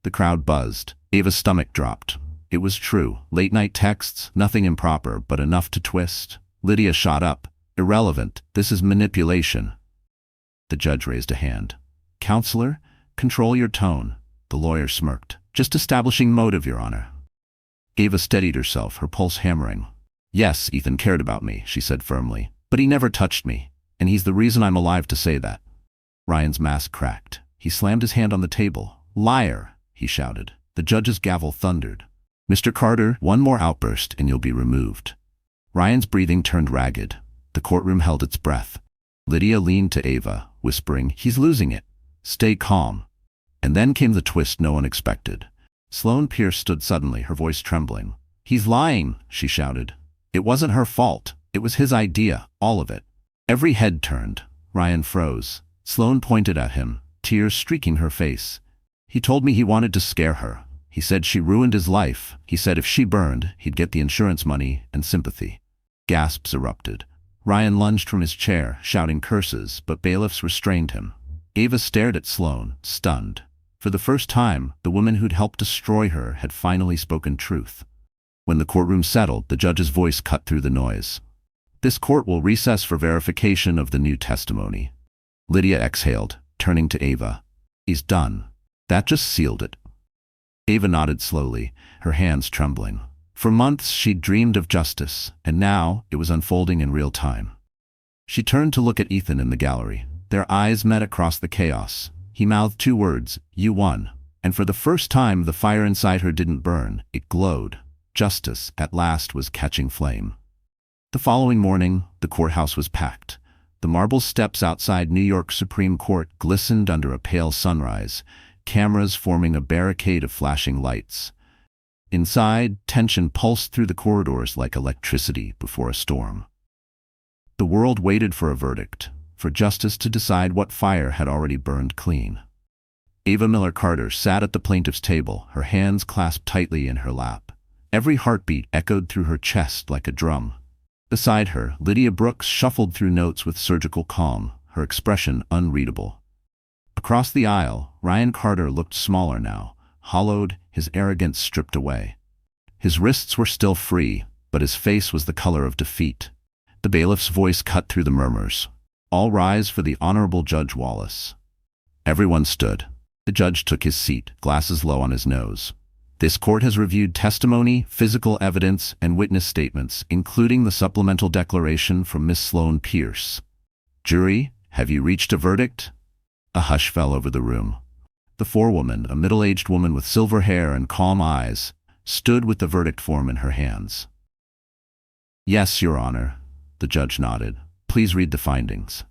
The crowd buzzed. Ava's stomach dropped. It was true. Late-night texts, nothing improper, but enough to twist. Lydia shot up. "Irrelevant. This is manipulation." The judge raised a hand. Counselor, control your tone. The lawyer smirked. Just establishing motive, Your Honor. Ava steadied herself, her pulse hammering. Yes, Ethan cared about me, she said firmly. But he never touched me, and he's the reason I'm alive to say that. Ryan's mask cracked. He slammed his hand on the table. Liar, he shouted. The judge's gavel thundered. Mr. Carter, one more outburst and you'll be removed. Ryan's breathing turned ragged. The courtroom held its breath. Lydia leaned to Ava, whispering, He's losing it. Stay calm. And then came the twist no one expected. Sloane Pierce stood suddenly, her voice trembling. He's lying, she shouted. It wasn't her fault. It was his idea, all of it. Every head turned. Ryan froze. Sloane pointed at him, tears streaking her face. He told me he wanted to scare her. He said she ruined his life. He said if she burned, he'd get the insurance money and sympathy. Gasps erupted. Ryan lunged from his chair, shouting curses, but bailiffs restrained him. Ava stared at Sloane, stunned. For the first time, the woman who'd helped destroy her had finally spoken truth. When the courtroom settled, the judge's voice cut through the noise. This court will recess for verification of the new testimony. Lydia exhaled, turning to Ava. He's done. That just sealed it. Ava nodded slowly, her hands trembling. For months she'd dreamed of justice, and now it was unfolding in real time. She turned to look at Ethan in the gallery. Their eyes met across the chaos. He mouthed two words, You won. And for the first time the fire inside her didn't burn, it glowed. Justice, at last, was catching flame. The following morning, the courthouse was packed. The marble steps outside New York Supreme Court glistened under a pale sunrise, cameras forming a barricade of flashing lights. Inside, tension pulsed through the corridors like electricity before a storm. The world waited for a verdict, for justice to decide what fire had already burned clean. Ava Miller Carter sat at the plaintiff's table, her hands clasped tightly in her lap. Every heartbeat echoed through her chest like a drum. Beside her, Lydia Brooks shuffled through notes with surgical calm, her expression unreadable. Across the aisle, Ryan Carter looked smaller now, hollowed, his arrogance stripped away. His wrists were still free, but his face was the color of defeat. The bailiff's voice cut through the murmurs. All rise for the Honorable Judge Wallace. Everyone stood. The judge took his seat, glasses low on his nose. This court has reviewed testimony, physical evidence, and witness statements, including the supplemental declaration from Miss Sloane Pierce. Jury, have you reached a verdict? A hush fell over the room. The forewoman, a middle-aged woman with silver hair and calm eyes, stood with the verdict form in her hands. Yes, Your Honor, the judge nodded. Please read the findings.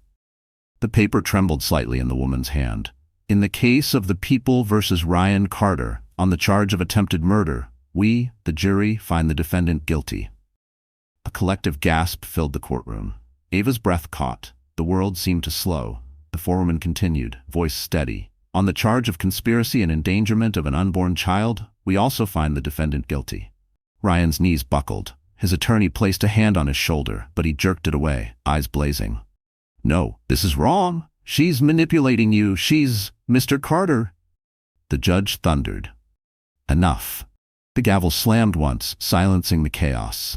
The paper trembled slightly in the woman's hand. In the case of the People versus Ryan Carter, on the charge of attempted murder, we, the jury, find the defendant guilty. A collective gasp filled the courtroom. Ava's breath caught. The world seemed to slow. The forewoman continued, voice steady. On the charge of conspiracy and endangerment of an unborn child, we also find the defendant guilty. Ryan's knees buckled. His attorney placed a hand on his shoulder, but he jerked it away, eyes blazing. No, this is wrong. She's manipulating you. She's Mr. Carter. The judge thundered. Enough. The gavel slammed once, silencing the chaos.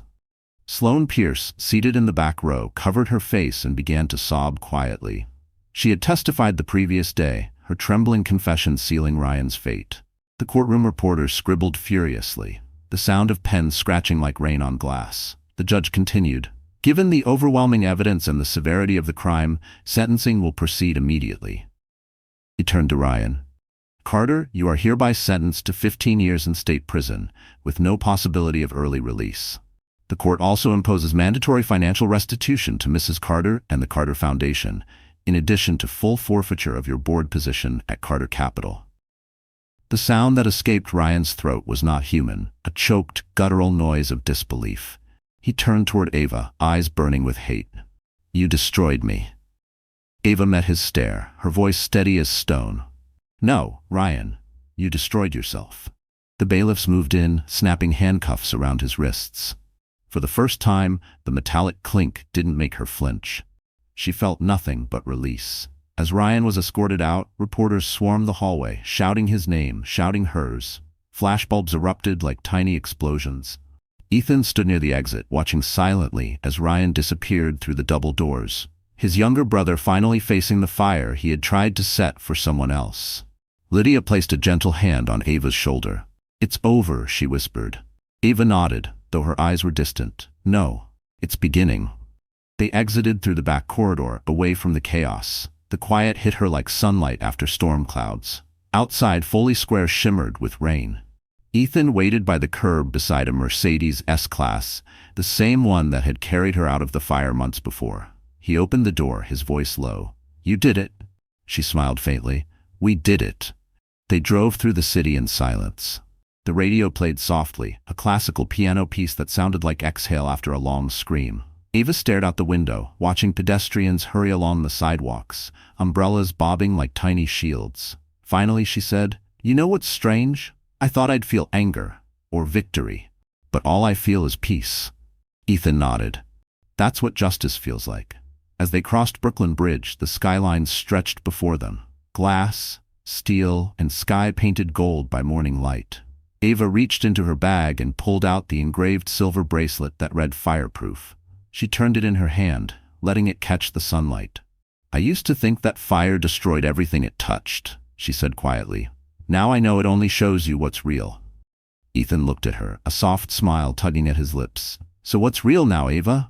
Sloane Pierce, seated in the back row, covered her face and began to sob quietly. She had testified the previous day, her trembling confession sealing Ryan's fate. The courtroom reporters scribbled furiously, the sound of pens scratching like rain on glass. The judge continued, Given the overwhelming evidence and the severity of the crime, sentencing will proceed immediately. He turned to Ryan. Carter, you are hereby sentenced to 15 years in state prison, with no possibility of early release. The court also imposes mandatory financial restitution to Mrs. Carter and the Carter Foundation, in addition to full forfeiture of your board position at Carter Capital. The sound that escaped Ryan's throat was not human, a choked, guttural noise of disbelief. He turned toward Ava, eyes burning with hate. You destroyed me. Ava met his stare, her voice steady as stone. No, Ryan, you destroyed yourself. The bailiffs moved in, snapping handcuffs around his wrists. For the first time, the metallic clink didn't make her flinch. She felt nothing but release. As Ryan was escorted out, reporters swarmed the hallway, shouting his name, shouting hers. Flashbulbs erupted like tiny explosions. Ethan stood near the exit, watching silently as Ryan disappeared through the double doors. His younger brother finally facing the fire he had tried to set for someone else. Lydia placed a gentle hand on Ava's shoulder. "It's over," she whispered. Ava nodded, though her eyes were distant. "No, it's beginning." They exited through the back corridor, away from the chaos. The quiet hit her like sunlight after storm clouds. Outside, Foley Square shimmered with rain. Ethan waited by the curb beside a Mercedes S-Class, the same one that had carried her out of the fire months before. He opened the door, his voice low. "You did it." She smiled faintly. "We did it." They drove through the city in silence. The radio played softly, a classical piano piece that sounded like exhale after a long scream. Ava stared out the window, watching pedestrians hurry along the sidewalks, umbrellas bobbing like tiny shields. Finally, she said, "You know what's strange? I thought I'd feel anger, or victory, but all I feel is peace." Ethan nodded. "That's what justice feels like." As they crossed Brooklyn Bridge, the skyline stretched before them. Glass, steel, and sky painted gold by morning light. Ava reached into her bag and pulled out the engraved silver bracelet that read fireproof. She turned it in her hand, letting it catch the sunlight. "I used to think that fire destroyed everything it touched," she said quietly. "Now I know it only shows you what's real." Ethan looked at her, a soft smile tugging at his lips. "So what's real now, Ava?"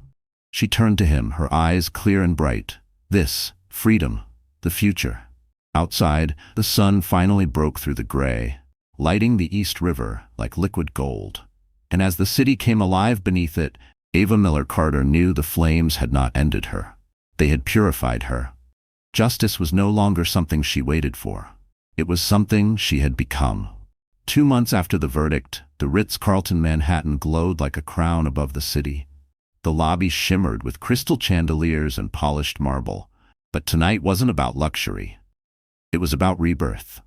She turned to him, her eyes clear and bright. "This, freedom, the future." Outside, the sun finally broke through the gray, lighting the East River like liquid gold. And as the city came alive beneath it, Ava Miller Carter knew the flames had not ended her. They had purified her. Justice was no longer something she waited for. It was something she had become. 2 months after the verdict, the Ritz-Carlton Manhattan glowed like a crown above the city. The lobby shimmered with crystal chandeliers and polished marble. But tonight wasn't about luxury. It was about rebirth.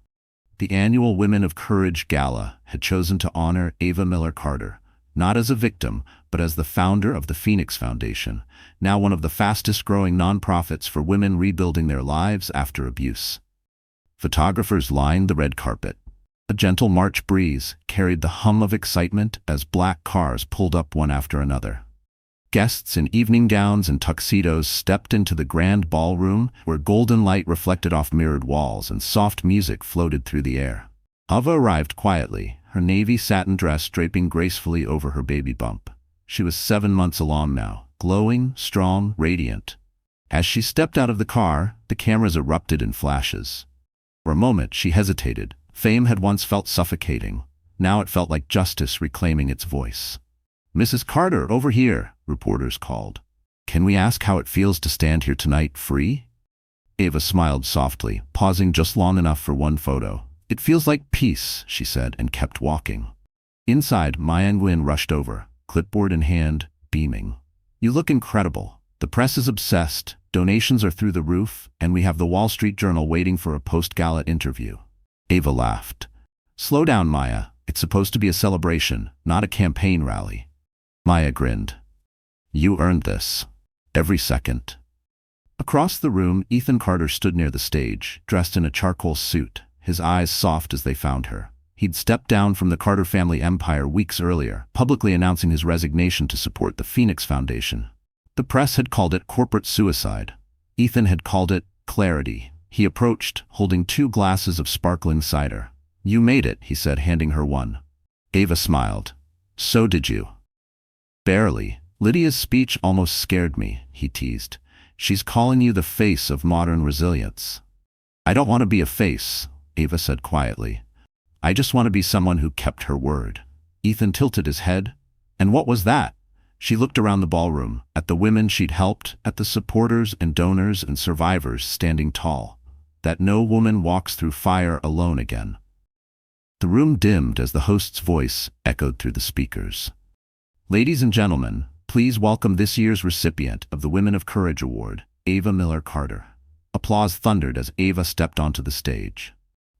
The annual Women of Courage Gala had chosen to honor Ava Miller Carter, not as a victim, but as the founder of the Phoenix Foundation, now one of the fastest-growing nonprofits for women rebuilding their lives after abuse. Photographers lined the red carpet. A gentle March breeze carried the hum of excitement as black cars pulled up one after another. Guests in evening gowns and tuxedos stepped into the grand ballroom where golden light reflected off mirrored walls and soft music floated through the air. Ava arrived quietly, her navy satin dress draping gracefully over her baby bump. She was 7 months along now, glowing, strong, radiant. As she stepped out of the car, the cameras erupted in flashes. For a moment, she hesitated. Fame had once felt suffocating. Now it felt like justice reclaiming its voice. "Mrs. Carter, over here," reporters called. "Can we ask how it feels to stand here tonight, free?" Ava smiled softly, pausing just long enough for one photo. "It feels like peace," she said, and kept walking. Inside, Maya Nguyen rushed over, clipboard in hand, beaming. "You look incredible. The press is obsessed, donations are through the roof, and we have the Wall Street Journal waiting for a post-gala interview." Ava laughed. "Slow down, Maya. It's supposed to be a celebration, not a campaign rally." Maya grinned. "You earned this. Every second." Across the room, Ethan Carter stood near the stage, dressed in a charcoal suit, his eyes soft as they found her. He'd stepped down from the Carter family empire weeks earlier, publicly announcing his resignation to support the Phoenix Foundation. The press had called it corporate suicide. Ethan had called it clarity. He approached, holding 2 glasses of sparkling cider. "You made it," he said, handing her one. Ava smiled. "So did you." "Barely. Lydia's speech almost scared me," he teased. "She's calling you the face of modern resilience." "I don't want to be a face," Ava said quietly. "I just want to be someone who kept her word." Ethan tilted his head. "And what was that?" She looked around the ballroom, at the women she'd helped, at the supporters and donors and survivors standing tall. "That no woman walks through fire alone again." The room dimmed as the host's voice echoed through the speakers. "Ladies and gentlemen, please welcome this year's recipient of the Women of Courage Award, Ava Miller Carter." Applause thundered as Ava stepped onto the stage.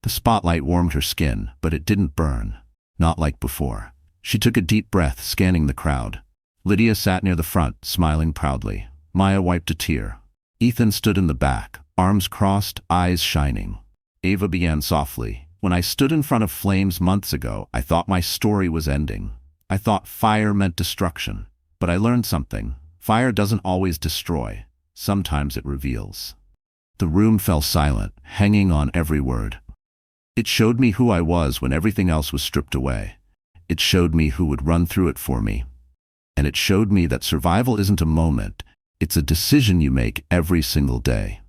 The spotlight warmed her skin, but it didn't burn. Not like before. She took a deep breath, scanning the crowd. Lydia sat near the front, smiling proudly. Maya wiped a tear. Ethan stood in the back, arms crossed, eyes shining. Ava began softly. "When I stood in front of flames months ago, I thought my story was ending. I thought fire meant destruction. But I learned something. Fire doesn't always destroy. sometimes it reveals. The room fell silent, hanging on every word. It showed me who I was when everything else was stripped away. It showed me who would run through it for me. And it showed me that survival isn't a moment, it's a decision you make every single day.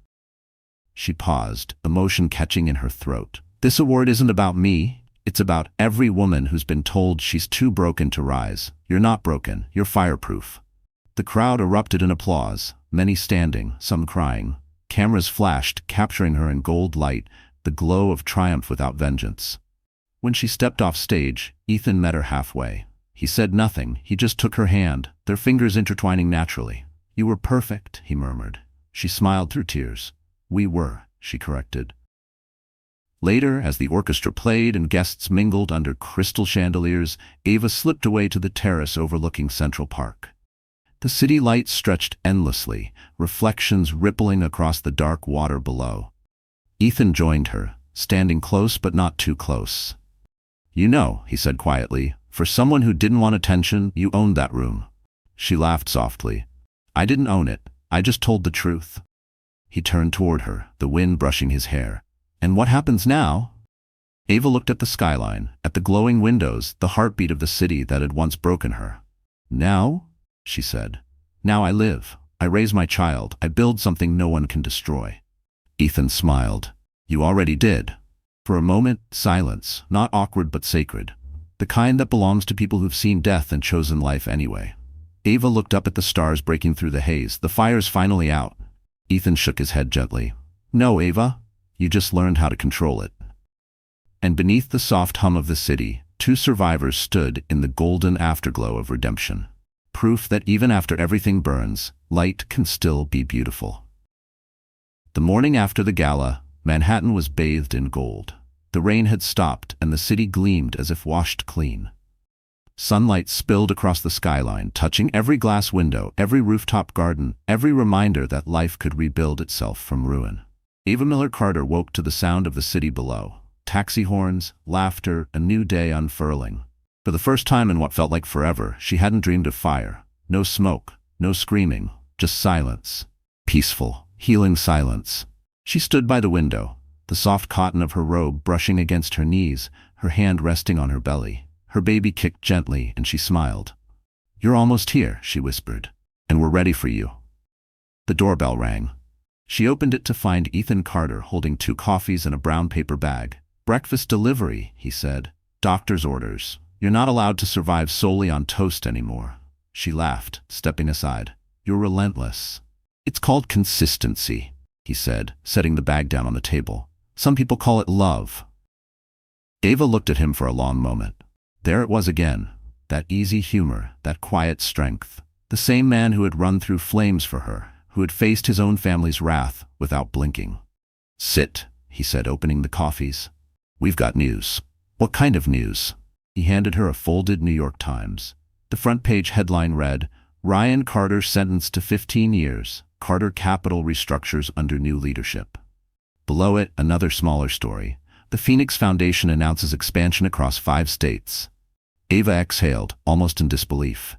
She paused, emotion catching in her throat. This award isn't about me, it's about every woman who's been told she's too broken to rise. You're not broken, you're fireproof. The crowd erupted in applause, many standing, some crying. Cameras flashed, capturing her in gold light, the glow of triumph without vengeance. When she stepped off stage, Ethan met her halfway. He said nothing, he just took her hand, their fingers intertwining naturally. "You were perfect," he murmured. She smiled through tears. "We were," she corrected. Later, as the orchestra played and guests mingled under crystal chandeliers, Ava slipped away to the terrace overlooking Central Park. The city lights stretched endlessly, reflections rippling across the dark water below. Ethan joined her, standing close but not too close. "You know," he said quietly, "for someone who didn't want attention, you owned that room." She laughed softly. "I didn't own it, I just told the truth." He turned toward her, the wind brushing his hair. "And what happens now?" Ava looked at the skyline, at the glowing windows, the heartbeat of the city that had once broken her. "Now?" she said. "Now I live. I raise my child. I build something no one can destroy." Ethan smiled. "You already did." For a moment, silence, not awkward but sacred. The kind that belongs to people who've seen death and chosen life anyway. Ava looked up at the stars breaking through the haze. "The fire's finally out." Ethan shook his head gently. "No, Ava. You just learned how to control it." And beneath the soft hum of the city, two survivors stood in the golden afterglow of redemption. Proof that even after everything burns, light can still be beautiful. The morning after the gala, Manhattan was bathed in gold. The rain had stopped and the city gleamed as if washed clean. Sunlight spilled across the skyline, touching every glass window, every rooftop garden, every reminder that life could rebuild itself from ruin. Ava Miller Carter woke to the sound of the city below. Taxi horns, laughter, a new day unfurling. For the first time in what felt like forever, she hadn't dreamed of fire. No smoke, no screaming, just silence. Peaceful, healing silence. She stood by the window, the soft cotton of her robe brushing against her knees, her hand resting on her belly. Her baby kicked gently, and she smiled. "You're almost here," she whispered, "and we're ready for you." The doorbell rang. She opened it to find Ethan Carter holding 2 coffees and a brown paper bag. "Breakfast delivery," he said. "Doctor's orders. You're not allowed to survive solely on toast anymore." She laughed, stepping aside. "You're relentless." "It's called consistency," he said, setting the bag down on the table. "Some people call it love." Ava looked at him for a long moment. There it was again, that easy humor, that quiet strength. The same man who had run through flames for her, who had faced his own family's wrath without blinking. "Sit," he said, opening the coffees. "We've got news." "What kind of news?" He handed her a folded New York Times. The front page headline read, "Ryan Carter sentenced to 15 years. Carter Capital restructures under new leadership." Below it, another smaller story. The Phoenix Foundation announces expansion across 5 states. Ava exhaled, almost in disbelief.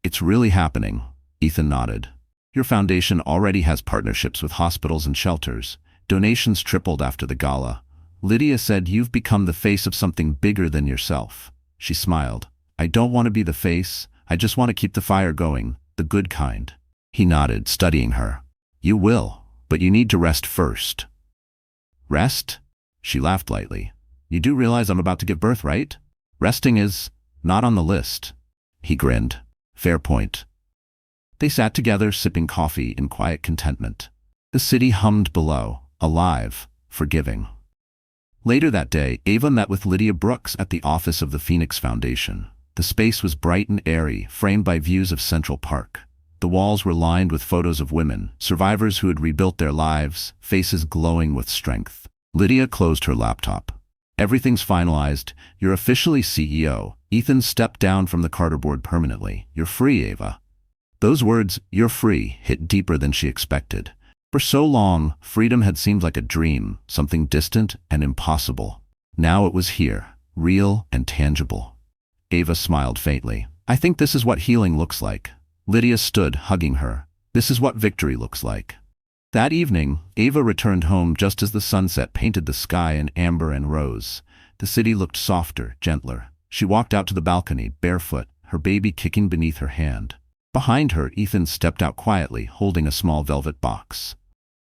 "It's really happening," Ethan nodded. "Your foundation already has partnerships with hospitals and shelters. Donations tripled after the gala. Lydia said you've become the face of something bigger than yourself." She smiled. "I don't want to be the face, I just want to keep the fire going, the good kind." He nodded, studying her. "You will, but you need to rest first." "Rest?" She laughed lightly. "You do realize I'm about to give birth, right? Resting is not on the list." He grinned. "Fair point." They sat together, sipping coffee in quiet contentment. The city hummed below, alive, forgiving. Later that day, Ava met with Lydia Brooks at the office of the Phoenix Foundation. The space was bright and airy, framed by views of Central Park. The walls were lined with photos of women, survivors who had rebuilt their lives, faces glowing with strength. Lydia closed her laptop. "Everything's finalized. You're officially CEO." Ethan stepped down from the Carter board permanently. "You're free, Ava." Those words, "you're free," hit deeper than she expected. For so long, freedom had seemed like a dream, something distant and impossible. Now it was here, real and tangible. Ava smiled faintly. "I think this is what healing looks like." Lydia stood, hugging her. This is what victory looks like. That evening, Ava returned home just as the sunset painted the sky in amber and rose. The city looked softer, gentler. She walked out to the balcony, barefoot, her baby kicking beneath her hand. Behind her, Ethan stepped out quietly, holding a small velvet box.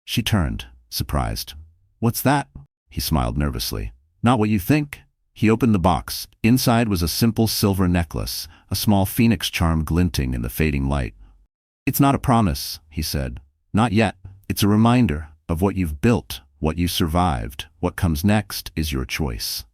She turned, surprised. "What's that?" He smiled nervously. "Not what you think." He opened the box. Inside was a simple silver necklace, a small phoenix charm glinting in the fading light. "It's not a promise," he said. "Not yet. It's a reminder of what you've built, what you survived. What comes next is your choice."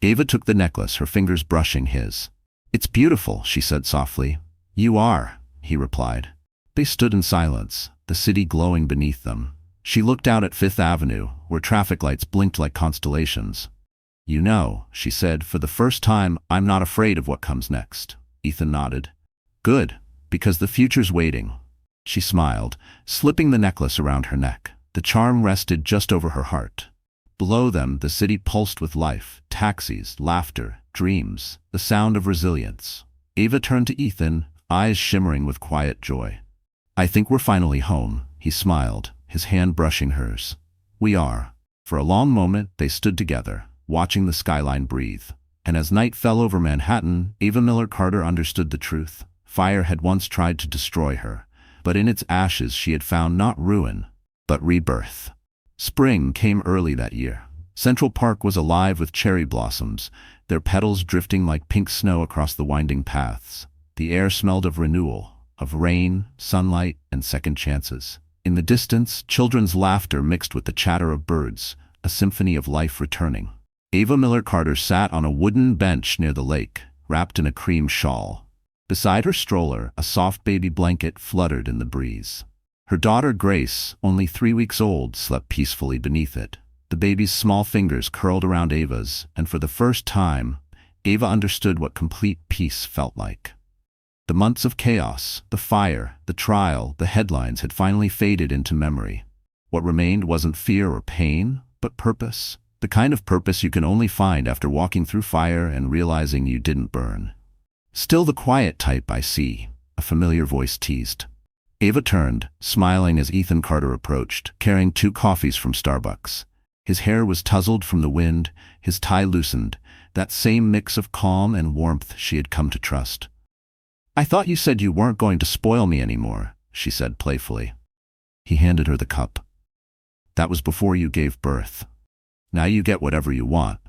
Ava took the necklace, her fingers brushing his. "It's beautiful," she said softly. "You are," he replied. They stood in silence, the city glowing beneath them. She looked out at Fifth Avenue, where traffic lights blinked like constellations. "You know," she said, "for the first time, I'm not afraid of what comes next." Ethan nodded. "Good, because the future's waiting." She smiled, slipping the necklace around her neck. The charm rested just over her heart. Below them, the city pulsed with life, taxis, laughter, dreams, the sound of resilience. Ava turned to Ethan, eyes shimmering with quiet joy. "I think we're finally home," he smiled, his hand brushing hers. "We are." For a long moment, they stood together, watching the skyline breathe. And as night fell over Manhattan, Ava Miller Carter understood the truth. Fire had once tried to destroy her, but in its ashes she had found not ruin, but rebirth. Spring came early that year. Central Park was alive with cherry blossoms, their petals drifting like pink snow across the winding paths. The air smelled of renewal, of rain, sunlight, and second chances. In the distance, children's laughter mixed with the chatter of birds, a symphony of life returning. Ava Miller Carter sat on a wooden bench near the lake, wrapped in a cream shawl. Beside her stroller, a soft baby blanket fluttered in the breeze. Her daughter Grace, only 3 weeks old, slept peacefully beneath it. The baby's small fingers curled around Ava's, and for the first time, Ava understood what complete peace felt like. The months of chaos, the fire, the trial, the headlines had finally faded into memory. What remained wasn't fear or pain, but purpose. The kind of purpose you can only find after walking through fire and realizing you didn't burn. "Still the quiet type, I see," a familiar voice teased. Ava turned, smiling as Ethan Carter approached, carrying 2 coffees from Starbucks. His hair was tousled from the wind, his tie loosened, that same mix of calm and warmth she had come to trust. "I thought you said you weren't going to spoil me anymore," she said playfully. He handed her the cup. "That was before you gave birth. Now you get whatever you want."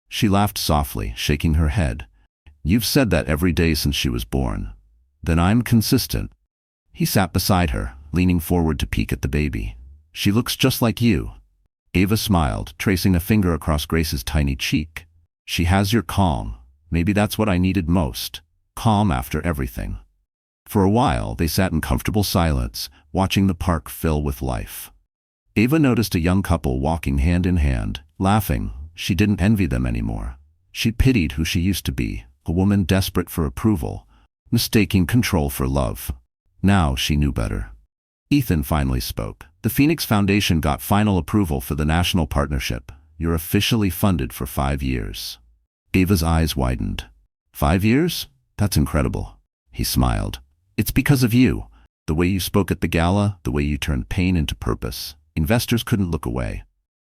She laughed softly, shaking her head. "You've said that every day since she was born. Then I'm consistent." He sat beside her, leaning forward to peek at the baby. "She looks just like you." Ava smiled, tracing a finger across Grace's tiny cheek. "She has your calm. Maybe that's what I needed most. Calm after everything." For a while, they sat in comfortable silence, watching the park fill with life. Ava noticed a young couple walking hand in hand, laughing. She didn't envy them anymore. She pitied who she used to be, a woman desperate for approval, mistaking control for love. Now she knew better. Ethan finally spoke. "The Phoenix Foundation got final approval for the national partnership. You're officially funded for 5 years." Ava's eyes widened. 5 years? That's incredible. He smiled. "It's because of you. The way you spoke at the gala, the way you turned pain into purpose. Investors couldn't look away."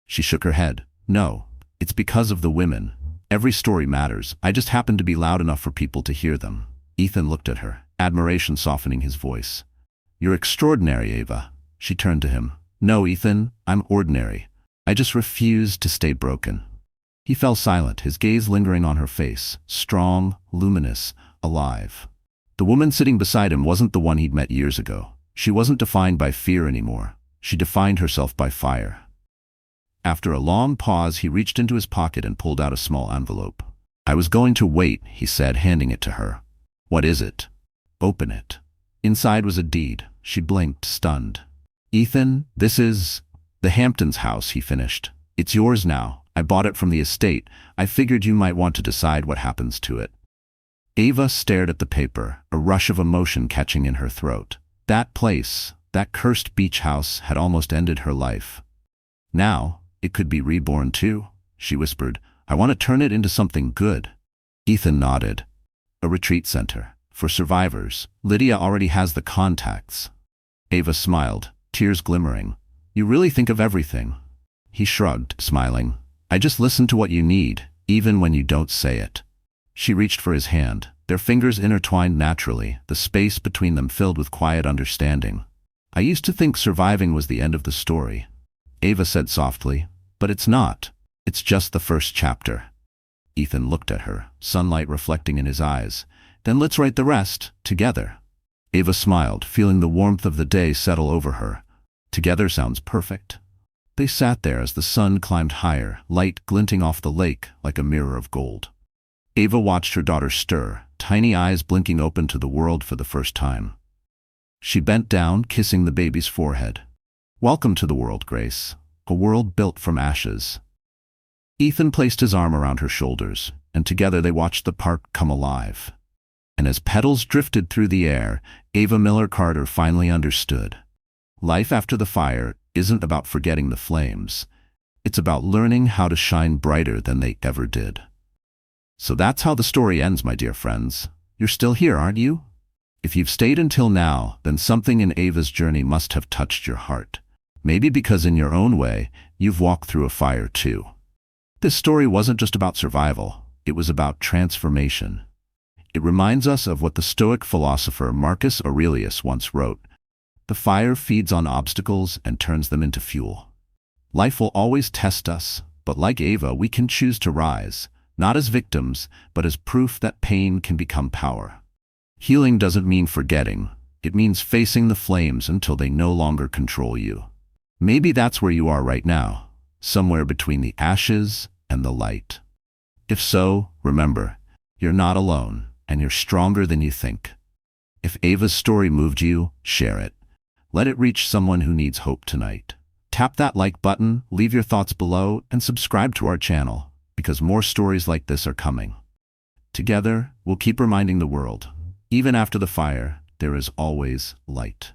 She shook her head. "No, it's because of the women. Every story matters. I just happen to be loud enough for people to hear them." Ethan looked at her, admiration softening his voice. "You're extraordinary, Ava." She turned to him. "No, Ethan, I'm ordinary. I just refuse to stay broken." He fell silent, his gaze lingering on her face, strong, luminous, alive. The woman sitting beside him wasn't the one he'd met years ago. She wasn't defined by fear anymore. She defined herself by fire. After a long pause, he reached into his pocket and pulled out a small envelope. "I was going to wait," he said, handing it to her. "What is it?" "Open it." Inside was a deed. She blinked, stunned. "Ethan, this is the Hamptons house," he finished. "It's yours now. I bought it from the estate. I figured you might want to decide what happens to it." Ava stared at the paper, a rush of emotion catching in her throat. That place, that cursed beach house, had almost ended her life. Now, it could be reborn too, she whispered. "I want to turn it into something good." Ethan nodded. "A retreat center. For survivors. Lydia already has the contacts." Ava smiled, tears glimmering. You really think of everything. He shrugged, smiling. I just listen to what you need, even when you don't say it. She reached for his hand, their fingers intertwined naturally, the space between them filled with quiet understanding. I used to think surviving was the end of the story. Ava said softly, but it's not. It's just the first chapter. Ethan looked at her, sunlight reflecting in his eyes. Then let's write the rest, together. Ava smiled, feeling the warmth of the day settle over her. Together sounds perfect. They sat there as the sun climbed higher, light glinting off the lake like a mirror of gold. Ava watched her daughter stir, tiny eyes blinking open to the world for the first time. She bent down, kissing the baby's forehead. Welcome to the world, Grace. A world built from ashes. Ethan placed his arm around her shoulders, and together they watched the park come alive. And as petals drifted through the air, Ava Miller Carter finally understood. Life after the fire isn't about forgetting the flames. It's about learning how to shine brighter than they ever did. So that's how the story ends, my dear friends. You're still here, aren't you? If you've stayed until now, then something in Ava's journey must have touched your heart. Maybe because in your own way, you've walked through a fire too. This story wasn't just about survival. It was about transformation. It reminds us of what the Stoic philosopher Marcus Aurelius once wrote. The fire feeds on obstacles and turns them into fuel. Life will always test us, but like Ava, we can choose to rise, not as victims, but as proof that pain can become power. Healing doesn't mean forgetting. It means facing the flames until they no longer control you. Maybe that's where you are right now, somewhere between the ashes and the light. If so, remember, you're not alone, and you're stronger than you think. If Ava's story moved you, share it. Let it reach someone who needs hope tonight. Tap that like button, leave your thoughts below, and subscribe to our channel, because more stories like this are coming. Together, we'll keep reminding the world, even after the fire, there is always light.